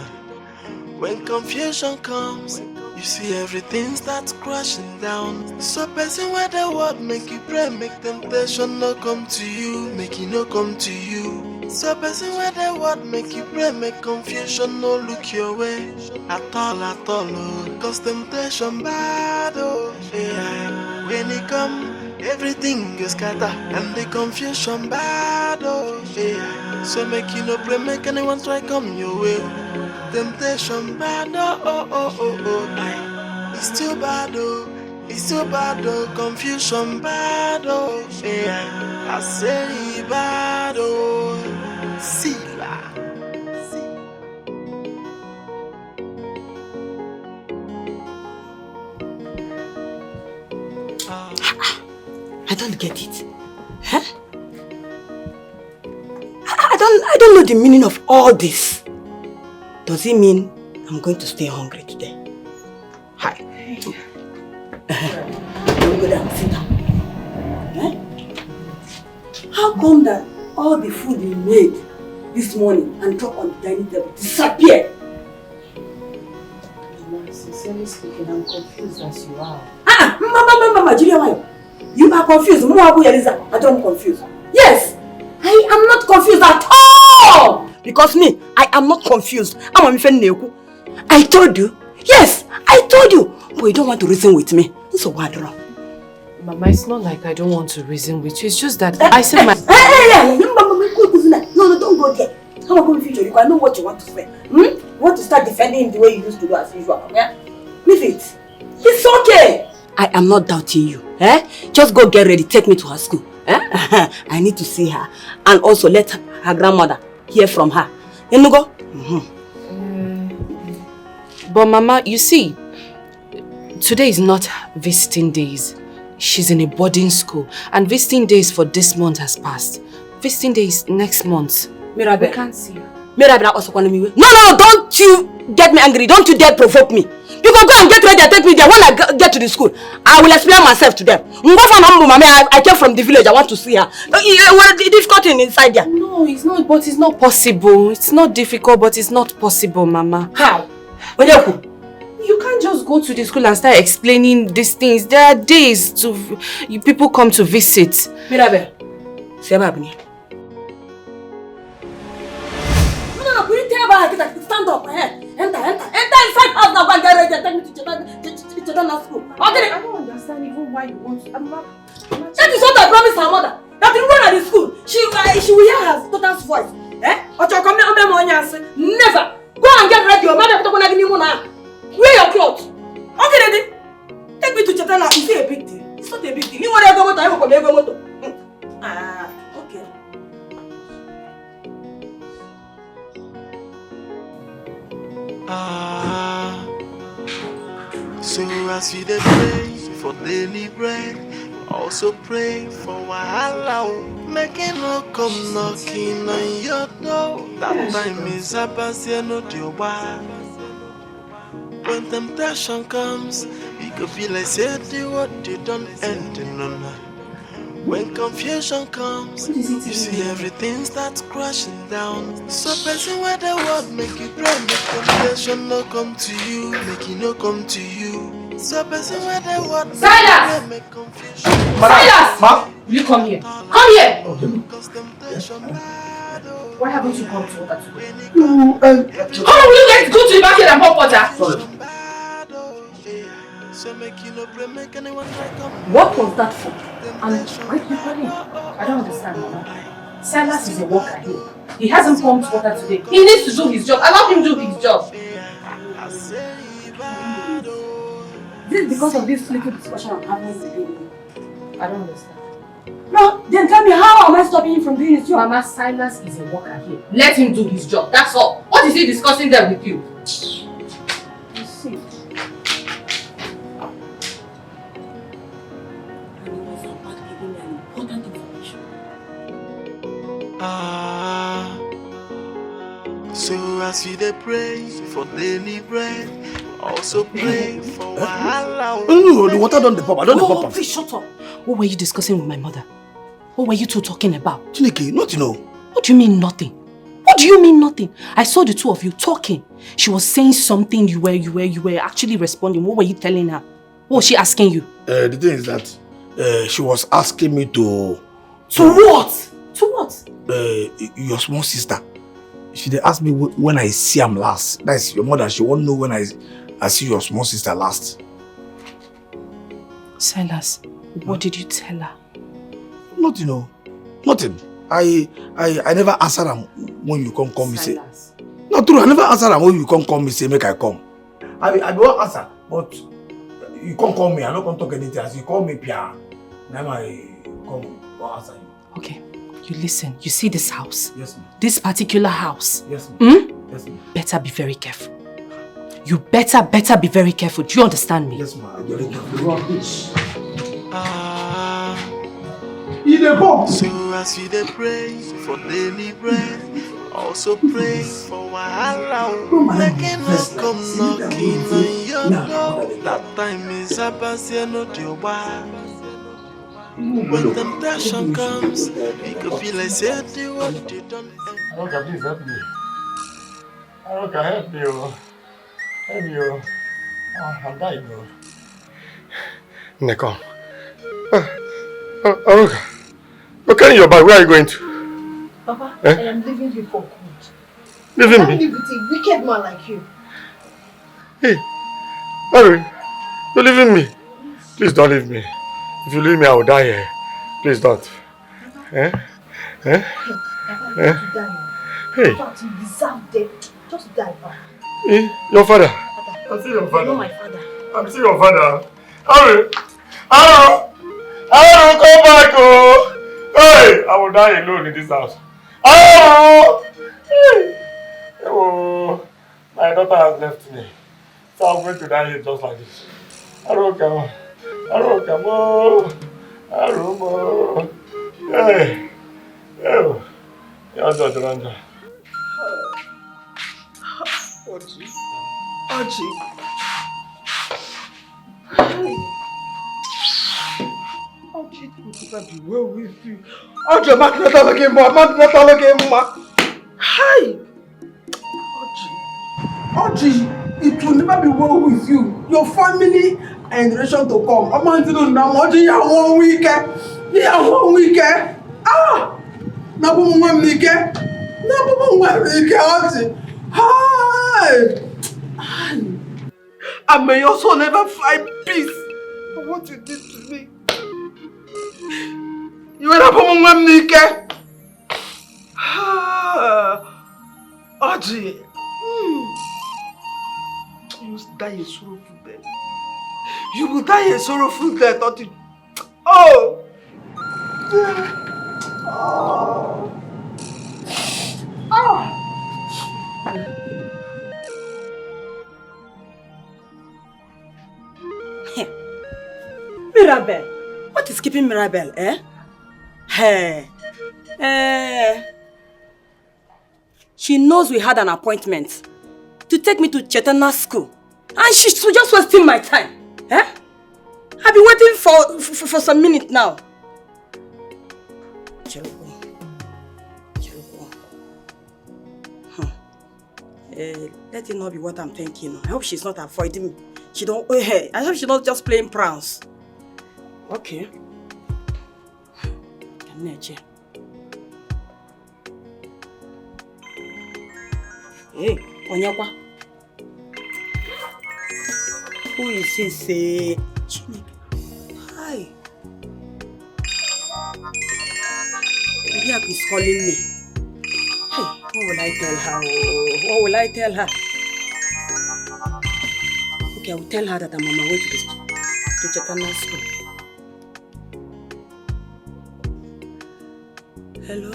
When confusion comes, you see everything starts crashing down. So person where the word make you pray, make temptation no come to you, make it no come to you. So person where the word make you pray, make confusion no look your way at all, oh. Cause temptation bad, oh yeah. When it come, everything is scatter and the confusion bad, oh yeah. So make you no pray, make anyone try come your way. Temptation bad, oh. It's too bad, oh. Confusion bad, oh yeah. I say bad, oh. Sila. I don't get it. Huh? I don't know the meaning of all this. Does it mean I'm going to stay hungry today? Go down, sit down. How come that all the food you made this morning and dropped on the dining table disappeared? Sincerely speaking, I'm confused as you are. Mama, Julia, you are confused. I don't confused. Yes, I am not confused at all. Because me, I am not confused. I told you. Yes, I told you. But you don't want to reason with me. So what? Mama, it's not like I don't want to reason with you. It's just that I said my... No, don't go there. How am I going to future? I know what you want to say. You want to start defending him the way you used to do as usual. Yeah? Leave it. It's okay. I am not doubting you. Just go get ready. Take me to her school. I need to see her. And also let her grandmother hear from her. You go? But Mama, you see, today is not visiting days. She's in a boarding school. And visiting days for this month has passed. Visiting days next month. Mirabel. We can't see her. Mirabel also calling me. No, don't you get me angry. Don't you dare provoke me. You can go and get ready and take me there. When I get to the school, I will explain myself to them. I came from the village. I want to see her. What is difficult inside there? No, it's not. But it's not possible. It's not difficult, but it's not possible, Mama. How? You can't just go to the school and start explaining these things. There are days people come to visit. Mirabel, say what happened? No, we didn't tell about it. Stand up, enter inside house now. Go and get ready and take me to Children's school. Okay. I don't understand even why you want to. That is what I promised her mother. That when we're at the school, she will hear her daughter's voice. Never. Go and get ready. Your mother will not give me money. Wear your clothes. Okay, Daddy. Take me to Children's. It's a big deal. It's not a big deal. You want to go to Moto? Okay. So as we dey pray for daily bread, also pray for wahala. Making no come knocking on your door. That time is a pass, no deal. When temptation comes, we could feel like say do what you don't end in none. When confusion comes, you see everything starts crashing down. So person where the world make you pray, make confusion no come to you, make it no come to you. So person where the world Silas! make confusion. Silas! Ma? You come here. Come here! Why haven't you come to water today? How will you guys go to the market and pump water? Sorry. What was that for? And why are you calling? I don't understand, Mama. Silas is a worker here. He hasn't pumped water today. He needs to do his job. Allow him to do his job. This is because of this little discussion I'm having with you. I don't understand. No, then tell me, how am I stopping him from doing his job? Mama, Silas is a worker here. Let him do his job. That's all. What is he discussing there with you? You see. So as we dey pray for daily bread, also pray for wahala. No, the water don't pop. I don't pop. Please shut up. What were you discussing with my mother? What were you two talking about? Chineke, nothing. What do you mean nothing? What do you mean nothing? I saw the two of you talking. She was saying something. You were actually responding. What were you telling her? What was she asking you? The thing is that she was asking me to... To what? To what? Your small sister. She asked me when I see him last. That's your mother. She won't know when I see your small sister last. Silas, what did you tell her? Nothing, nothing. I never answer him when you come me say. No true, I never answer him when you come me say make I come. I be one answer, but you can't call me. I don't talk anything. As you call me Pia, now I come or answer you. Okay, you listen. You see this house? Yes, ma'am. This particular house? Yes, ma'am. Yes, ma'am. Better be very careful. You better be very careful. Do you understand me? Yes, ma'am. Very careful. Rubbish. In the box. So as we dey pray for daily bread, Also pray for wahala. Making no come knocking on your door. That time is Abasia not your wife. When temptation comes, it could be like say do what you done. Aroka, please help me. Aroka, help me. Help me. I'm dying. Neko. Aroka. You're carrying your bag. Where are you going to? Papa, I am leaving you for good. Leaving me? I can't live with a wicked man like you. Hey, Harry, you're leaving me. Please don't leave me. If you leave me, I will die here. Please don't. Eh? Eh? Eh? Hey. In fact, you deserve death. Just die, Papa. Eh? Your father? I'm still your father. You're not my father. I'm still your father. Harry! Harry! Harry, come back! Oh! Hey! I will die alone in this house. Oh! Oh! My daughter has left me. So I'm going to die here just like this. Harry, come on. Harry, come on. Harry, come on. Hey! Oh! You're just Ranja. Oji. Oji. Oji, it will never be well with you. Oji, I'm not looking more. I'm not looking more. Hi. Oji, it will never be well with you. Your family and generation to come. I'm not doing now. Oji, you have 1 week. You have 1 week. Ah! Now, one week. Oji. Hi! And may your soul never find peace for what you did to me. You went up on one Nike. Audrey. You will die a sorrowful death. You will die a sorrowful death, Audrey. Oh! Mirabel, what is keeping Mirabel, eh? Hey, she knows we had an appointment to take me to Chetana's school, and she's just wasting my time, eh? I've been waiting for some minutes now. Let it not be what I'm thinking. I hope she's not avoiding me. I hope she's not just playing pranks. Okay. Hey, Onyakwa. Who is this? Hi. Onyakwa is calling me. Hey, what will I tell her? What will I tell her? Okay, I will tell her that I'm on my way to Chetana's school. Hello?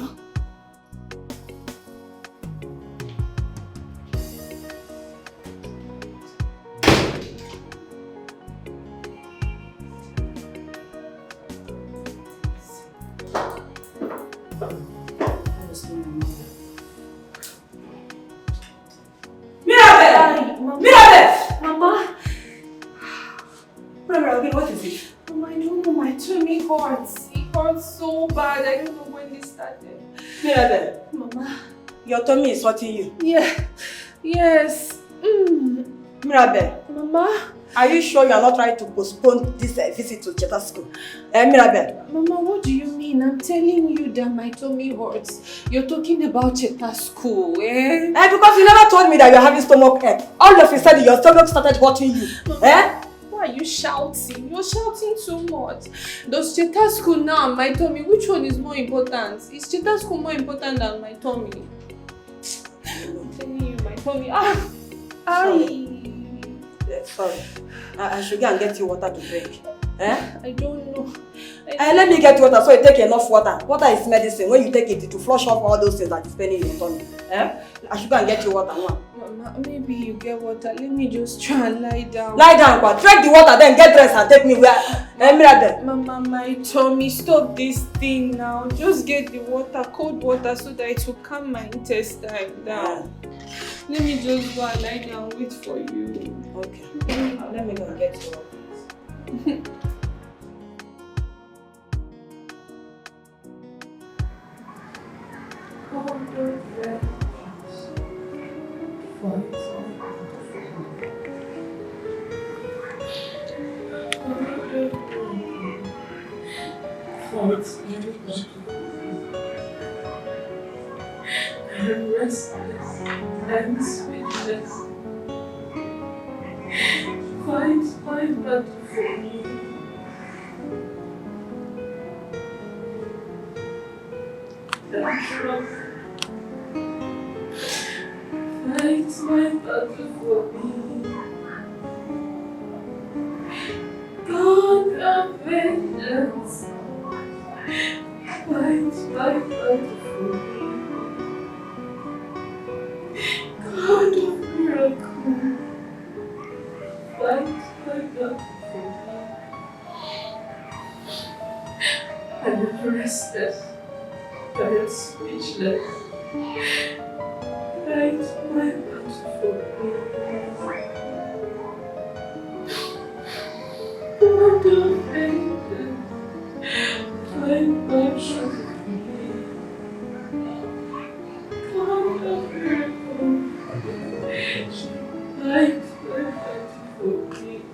What is it? Mama, I don't know, my tummy hurts. It hurts so bad. I don't know when it started. Mirabel. Mama. Your tummy is hurting you? Yeah. Yes. Mirabel. Mama. Are you sure you are not trying to postpone this visit to Cheta school? Mirabel. Mama, what do you mean? I'm telling you that my tummy hurts. You're talking about Cheta school, eh? Because you never told me that you're having stomach ache. All of a sudden your stomach started hurting you. Mama, why are you shouting? You're shouting too much. Does Cheta school now and my tummy, which one is more important? Is Cheta school more important than my tummy? I'm telling you, my tummy. Sorry. I should go and get you water to drink. I don't know. Let me get you water so you take enough water. Water is medicine. When you take it, to flush off all those things that is spending in your tummy. I should go and get you water now. Mama, maybe you get water. Let me just try and lie down. Lie down, but drink the water, then get dressed and take me where. Mama, my tummy, stop this thing now. Just get the water, cold water, so that it will calm my intestine down. Let me just go and lie down, wait for you. Okay. Let me go and get you. I'm restless and speechless. Fight my battle for me. And trust. Fight my battle for me. God of vengeance. Fight my battle for me. God of miracle, fight my battle for me. I am restless, I am speechless. Fight my battle for me. God of vengeance, fight my battle for me. God of miracle, fight my battle for me.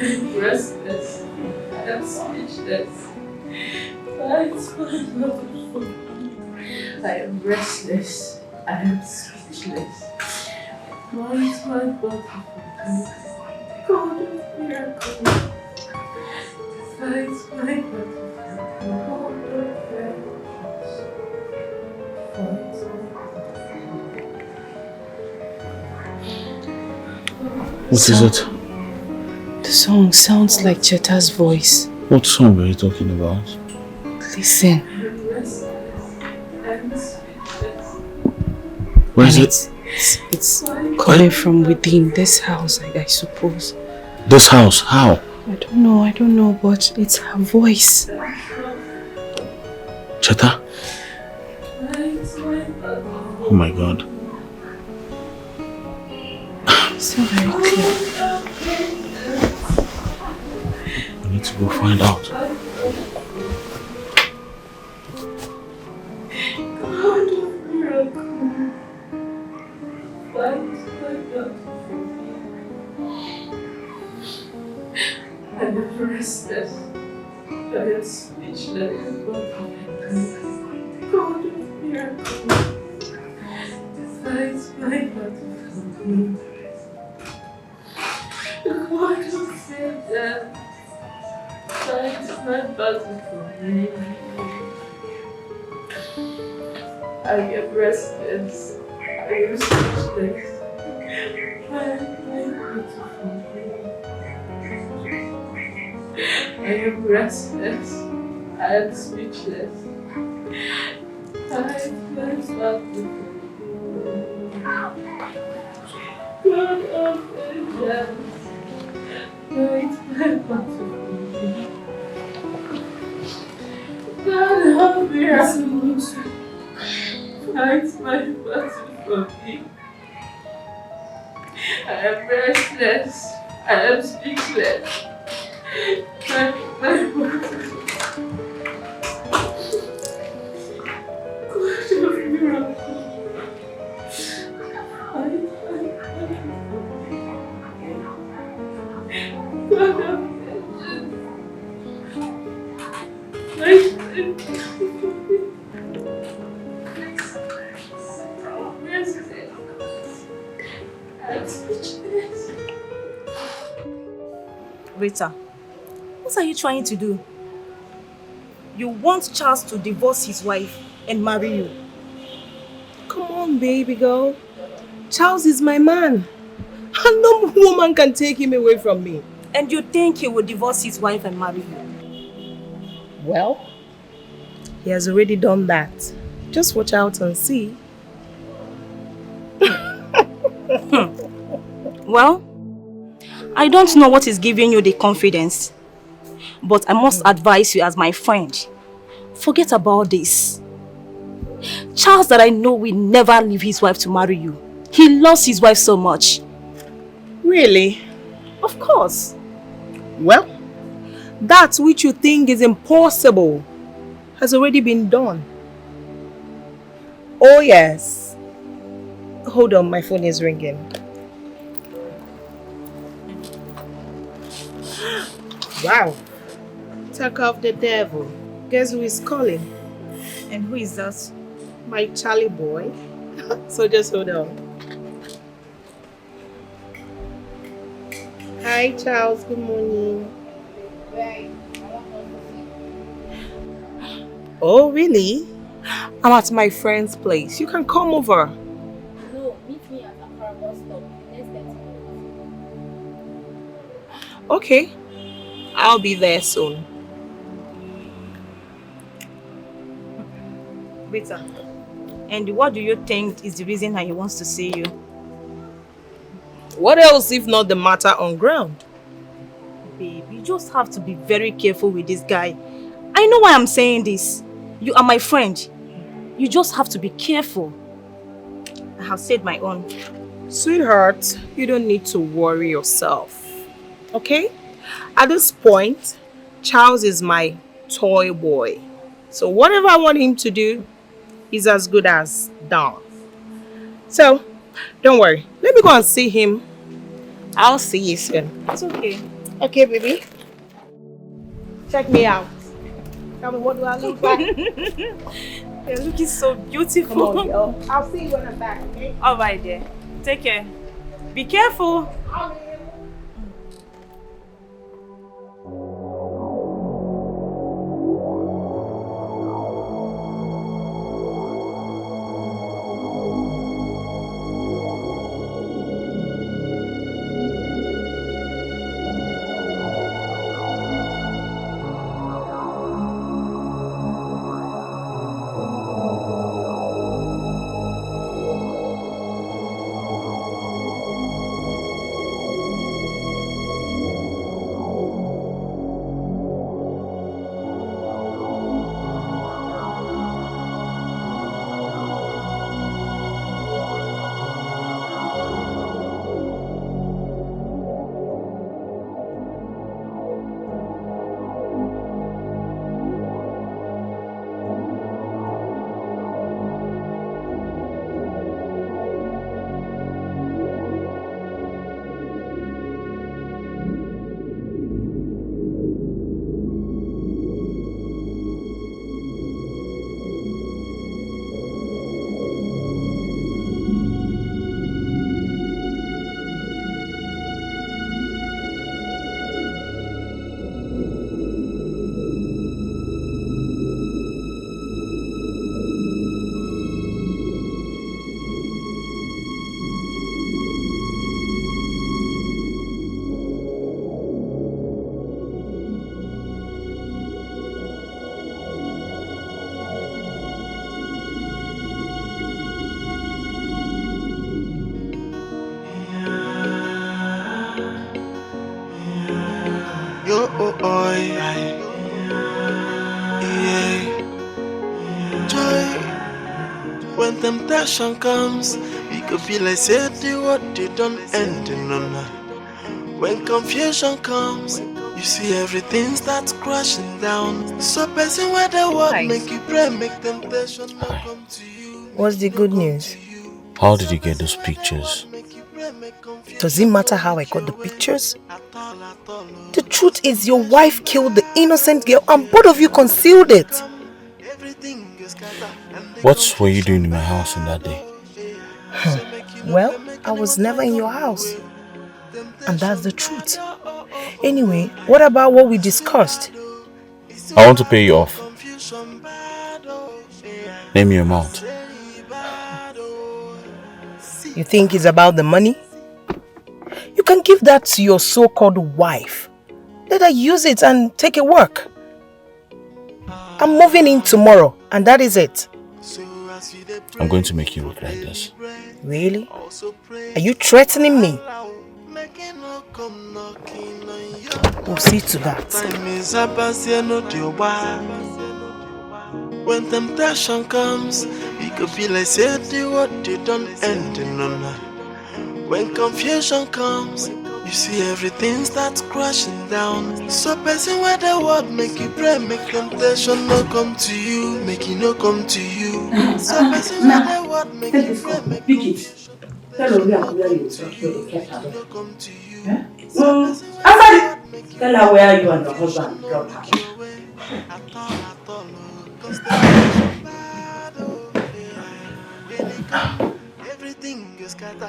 I'm restless, I am speechless. Fight my battle for me. I am restless, I am speechless. Fight my battle for me. God of miracle, fight my battle for me. God of vengeance, fight What is it? The song sounds like Cheta's voice. What song were you talking about? Listen. Where is it? It's coming from within this house, I suppose. This house? How? I don't know, but it's her voice. Cheta? Oh my God. It's not very clear. I need to go find out. God of miracle, fight my battle for me. I am restless, I am speechless. God of miracle, fight my battle for me. God of vengeance, fight my battle for me. I am restless, I am speechless. Fight my battle for me. I am restless, I am speechless. Fight my battle for me. God of vengeance, fight my battle for me. God of miracles, fight my battle for me. I am restless, I am speechless. Fight my battle for me. God of miracles, fight my battle for me. God of vengeance, fight my battle for me. Restless, I'm speechless. Rita, what are you trying to do? You want Charles to divorce his wife and marry you? Come on, baby girl. Charles is my man. And no woman can take him away from me. And you think he will divorce his wife and marry you? Well, he has already done that. Just watch out and see. Well, I don't know what is giving you the confidence, but I must advise you as my friend. Forget about this. Charles that I know will never leave his wife to marry you. He loves his wife so much. Really? Of course. Well, that which you think is impossible has already been done. Oh yes. Hold on, my phone is ringing. Wow. Talk of the devil. Guess who is calling? And who is that? My Charlie boy. So just hold on. Hi Charles, good morning. Oh really? I'm at my friend's place. You can come over. No, meet me at Accra bus stop. Next 30 minutes. Okay. I'll be there soon. Rita, and what do you think is the reason that he wants to see you? What else if not the matter on ground? Babe, you just have to be very careful with this guy. I know why I'm saying this. You are my friend. You just have to be careful. I have said my own. Sweetheart, you don't need to worry yourself. Okay? At this point, Charles is my toy boy. So whatever I want him to do is as good as done. So, don't worry. Let me go and see him. I'll see you soon. It's okay. Okay, baby. Check me out. Tell me, what do I look like? You're looking so beautiful. Come on, girl. I'll see you when I'm back, okay? Alright, dear. Take care. Be careful. Yo, oh, oh, yeah. Joy, when temptation comes, we could feel like say the what they don't end in none. When confusion comes, you see everything starts crashing down. So person where the world make you pray, make temptation not come to you. What's the good news? How did you get those pictures? Does it matter how I got the pictures? The truth is your wife killed the innocent girl and both of you concealed it. What were you doing in my house on that day? Well, I was never in your house. And that's the truth. Anyway, what about what we discussed? I want to pay you off. Name your amount. You think it's about the money? You can give that to your so-called wife. Let her use it and take it work. I'm moving in tomorrow and that is it. I'm going to make you regret this. Really? Are you threatening me? We'll see to that. When temptation comes, we could feel like say what you don't end in none. When confusion comes, you see everything starts crashing down. So person where the word make you pray, make temptation no come to you, make it no come to you. So person where the word make you pray, make it. Tell her where you kept her. Tell her where you and your husband dropped her.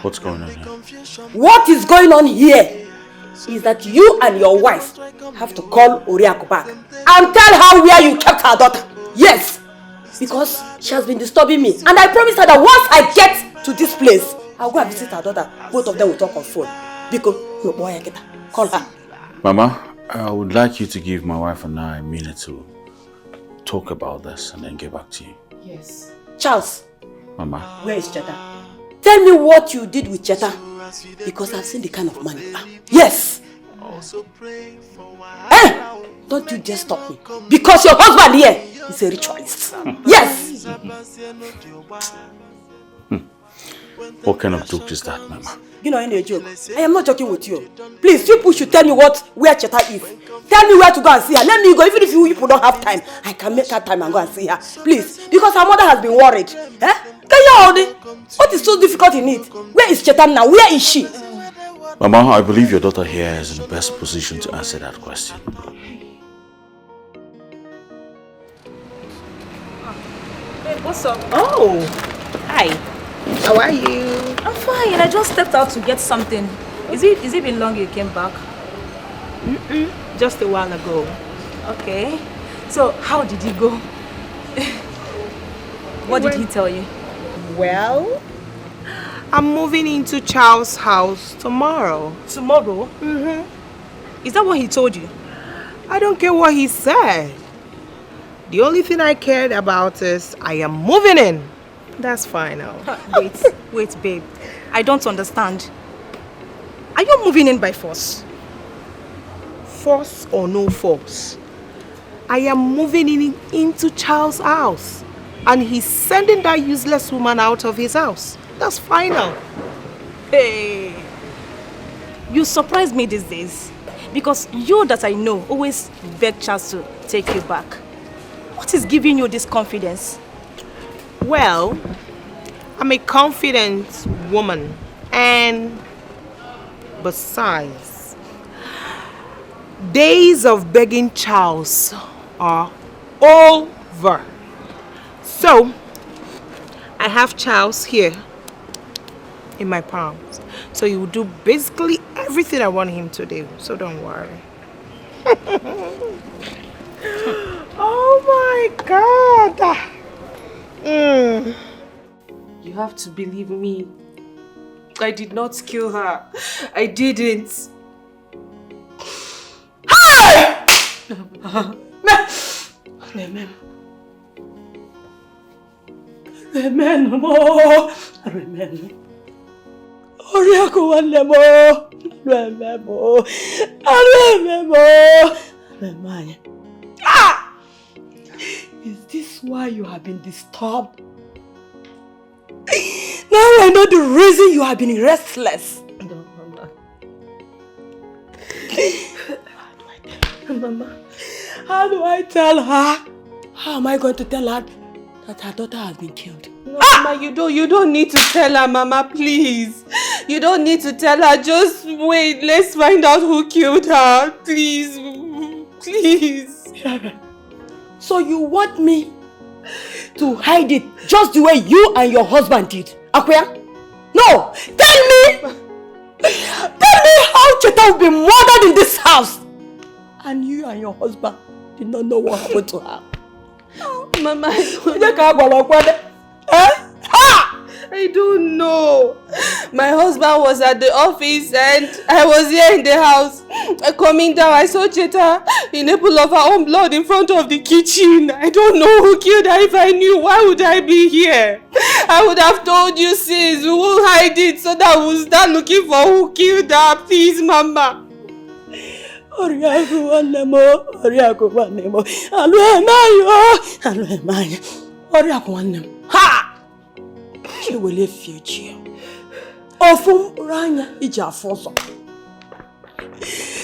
What's going on here? What is going on here is that you and your wife have to call Oriako back and tell her where you kept her daughter. Yes, because she has been disturbing me, and I promised her that once I get to this place, I'll go and visit her daughter. Both of them will talk on phone. Because no boy, call her. Mama, I would like you to give my wife and I a minute to talk about this and then get back to you. Yes. Charles. Mama. Where is Cheta? Tell me what you did with Cheta. Because I've seen the kind of man you are. Yes. Don't you just stop me. Because your husband here is a ritualist. Yes. What kind of joke is that, Mama? You know, any joke. I am not joking with you. Please, people should tell me where Cheta is. Tell me where to go and see her. Let me go. Even if you people don't have time, I can make her time and go and see her. Please. Because her mother has been worried. What is so difficult in it? Where is Cheta now? Where is she? Mama, I believe your daughter here is in the best position to answer that question. Hey, what's up? Oh, hi. How are you? I'm fine. I just stepped out to get something. Is it been long you came back? Just a while ago. Okay. So, how did he go? What did he tell you? Well, I'm moving into Charles' house tomorrow. Tomorrow? Is that what he told you? I don't care what he said. The only thing I cared about is I am moving in. That's final. Wait, babe. I don't understand. Are you moving in by force? Force or no force, I am moving into Charles' house. And he's sending that useless woman out of his house. That's final. Hey, you surprise me these days. Because you that I know always beg Charles to take you back. What is giving you this confidence? Well, I'm a confident woman. And besides, days of begging Charles are over. So, I have Charles here in my palms. So he will do basically everything I want him to do. So don't worry. Oh my God. You have to believe me. I did not kill her. I didn't. Is this why you have been disturbed? Now I know the reason you have been restless. No, Mama. How do I tell her? How am I going to tell her that her daughter has been killed? No, Mama, you don't need to tell her, Mama, please. You don't need to tell her. Just wait. Let's find out who killed her. Please. Please. So you want me to hide it just the way you and your husband did? Akwea? No! Tell me! Tell me how Cheta will be murdered in this house! And you and your husband did not know what happened to her. Oh, Mama, I don't know. My husband was at the office and I was here in the house. Coming down, I saw Cheta in a pool of her own blood in front of the kitchen. I don't know who killed her. If I knew, why would I be here? I would have told you since. We won't hide it so that we'll start looking for who killed her. Please, Mama. Oriaku wanemo, Oriaku wanemo. Aluemayo, Aluemayo. Oriaku wanem. Ha! She will leave future. Ofum Ranya Ijafoso.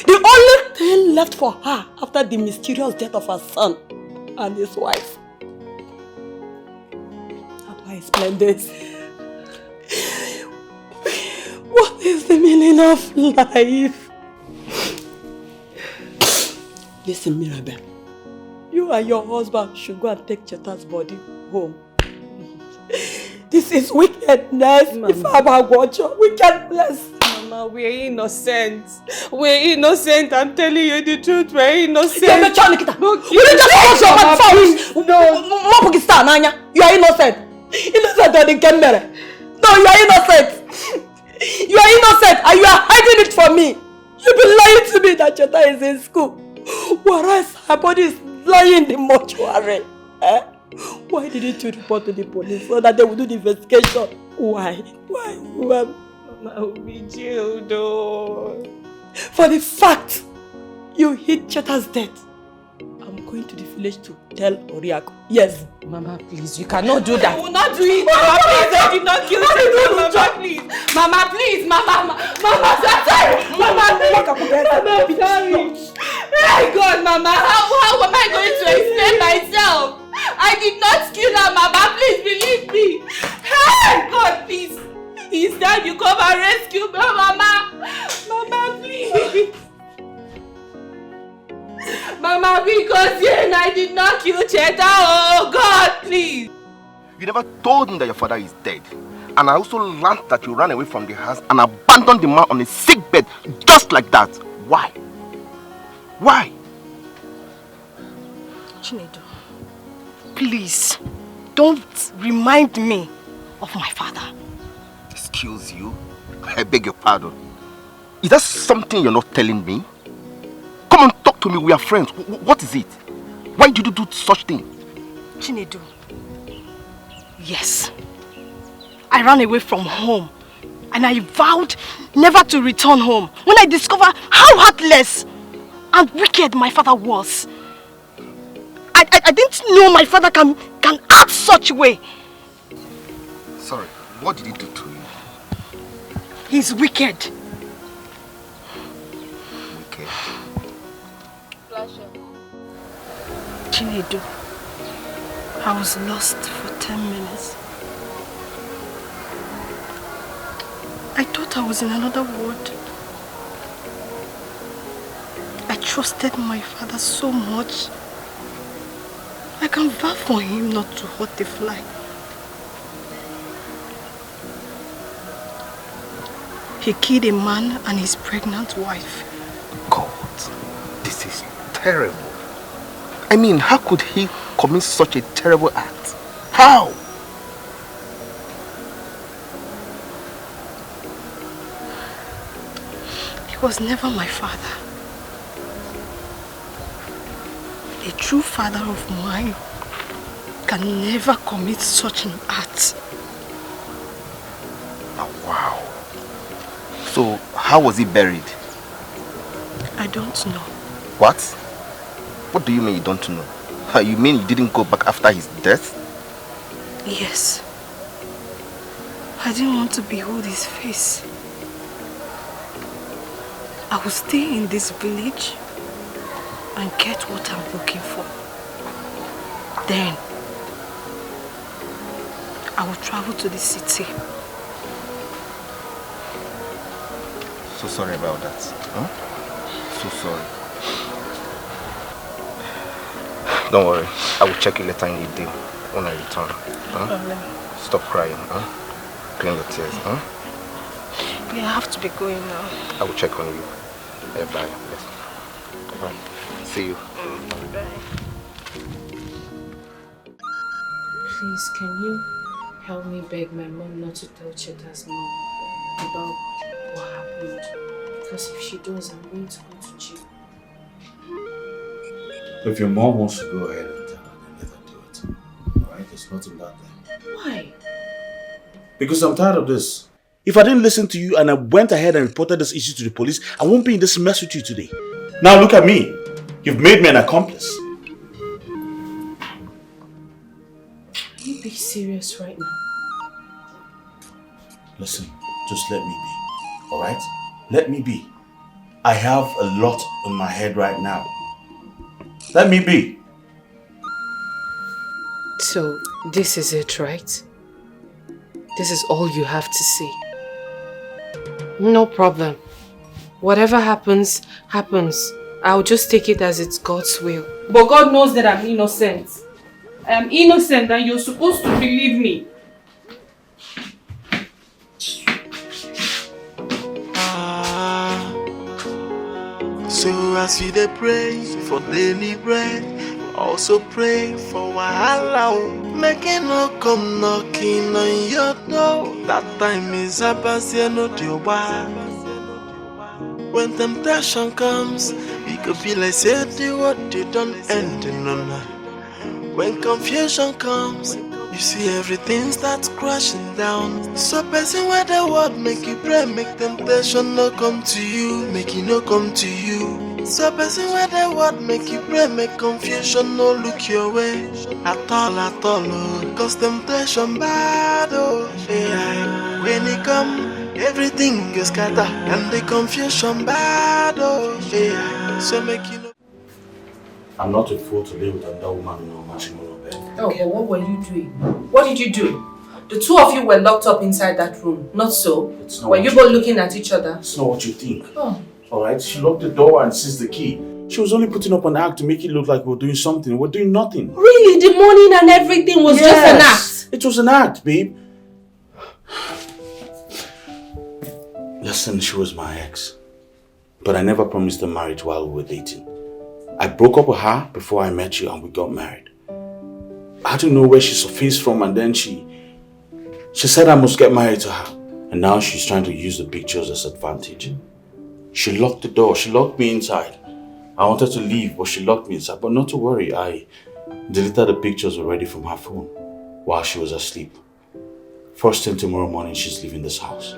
The only thing left for her after the mysterious death of her son and his wife. How do I explain this? What is the meaning of life? Listen, Mirabel. You and your husband should go and take Cheta's body home. This is wickedness. If I'm a watcher, wickedness. Mama, we're innocent. We're innocent. I'm telling you the truth. We're innocent. Will you just close your mouth first? No. You are innocent. Innocent or the camera. No, you are innocent. You are innocent and you are hiding it from me. You've been lying to me that Cheta is in school. Whereas her body is lying in the mortuary. Eh? Why didn't you report to the police so that they would do the investigation? Why? Mama, we jailed though. For the fact you hid Cheta's death, I'm going to the village to tell Oriaku. Yes. Mama, please, you cannot do that. I will not do it. Mama, please, I did not kill Cheta. Mama, please. Mama, please. Mama, I'm sorry. Mama, please. Mama, I'm sorry. My God, Mama, how am I going to explain myself? I did not kill her, Mama. Please believe me. Hey, God, please. Instead, you come and rescue me, Mama. Mama, please. Mama, because you and I did not kill Cheta. Oh, God, please. You never told me that your father is dead. And I also learned that you ran away from the house and abandoned the man on a sick bed just like that. Why? Why? Chinedu, please, don't remind me of my father. Excuse you? I beg your pardon. Is that something you're not telling me? Come and talk to me, we are friends. What is it? Why did you do such thing? Chinedu, yes. I ran away from home and I vowed never to return home when I discovered how heartless and wicked my father was. I didn't know my father can act such a way. Sorry, what did he do to you? He's wicked. Wicked? Chinedu, I was lost for 10 minutes. I thought I was in another world. I trusted my father so much. I can vow for him not to hurt the fly. He killed a man and his pregnant wife. God, this is terrible. I mean, how could he commit such a terrible act? How? He was never my father. A true father of mine can never commit such an act. Oh, wow. So, how was he buried? I don't know. What? What do you mean you don't know? You mean you didn't go back after his death? Yes. I didn't want to behold his face. I will stay in this village and get what I'm looking for. Then, I will travel to the city. So sorry about that. Huh? So sorry. Don't worry. I will check you later in the day when I return. Huh? Stop crying. Huh? Clean your tears. Huh? Yeah, I have to be going now. I will check on you. Yeah, bye. Yes. Bye. See you. Bye. Please, can you help me beg my mom not to tell Cheta's mom about what happened? Because if she does, I'm going to go to jail. If your mom wants to go ahead and tell her, then let her do it. Alright? There's nothing bad there. Why? Because I'm tired of this. If I didn't listen to you and I went ahead and reported this issue to the police, I won't be in this mess with you today. Now look at me. You've made me an accomplice. Are you being serious right now? Listen, just let me be. Alright? Let me be. I have a lot on my head right now. Let me be. So, this is it, right? This is all you have to say. No problem. Whatever happens, happens. I'll just take it as it's God's will. But God knows that I'm innocent. I am innocent and you're supposed to believe me. So as we dey pray for daily bread, also pray for wahala. Make it no come knocking on your door. That time is about to know the why. When temptation comes, we could be like say the what they don't end in none. When confusion comes, you see everything starts crashing down. So person where the word make you pray, make temptation no come to you, make it no come to you. So person where the word make you pray, make confusion no look your way at all, oh. Cause temptation bad, oh yeah. When it come, everything is scatter, and the confusion bad, oh yeah. So make you know. I'm not a fool to live with another woman in a matrimonial bed. Oh, but what were you doing? What did you do? The two of you were locked up inside that room, not so? Were you both looking at each other? It's not what you think. Oh. Alright, she locked the door and seized the key. She was only putting up an act to make it look like we were doing something. We're doing nothing. Really? The morning and everything was just an act? It was an act, babe. Listen, she was my ex. But I never promised her marriage while we were dating. I broke up with her before I met you and we got married. I had to know where she surfaced from, and then she said I must get married to her. And now she's trying to use the pictures as advantage. She locked the door. She locked me inside. I wanted to leave, but she locked me inside. But not to worry, I deleted the pictures already from her phone while she was asleep. First thing tomorrow morning, she's leaving this house.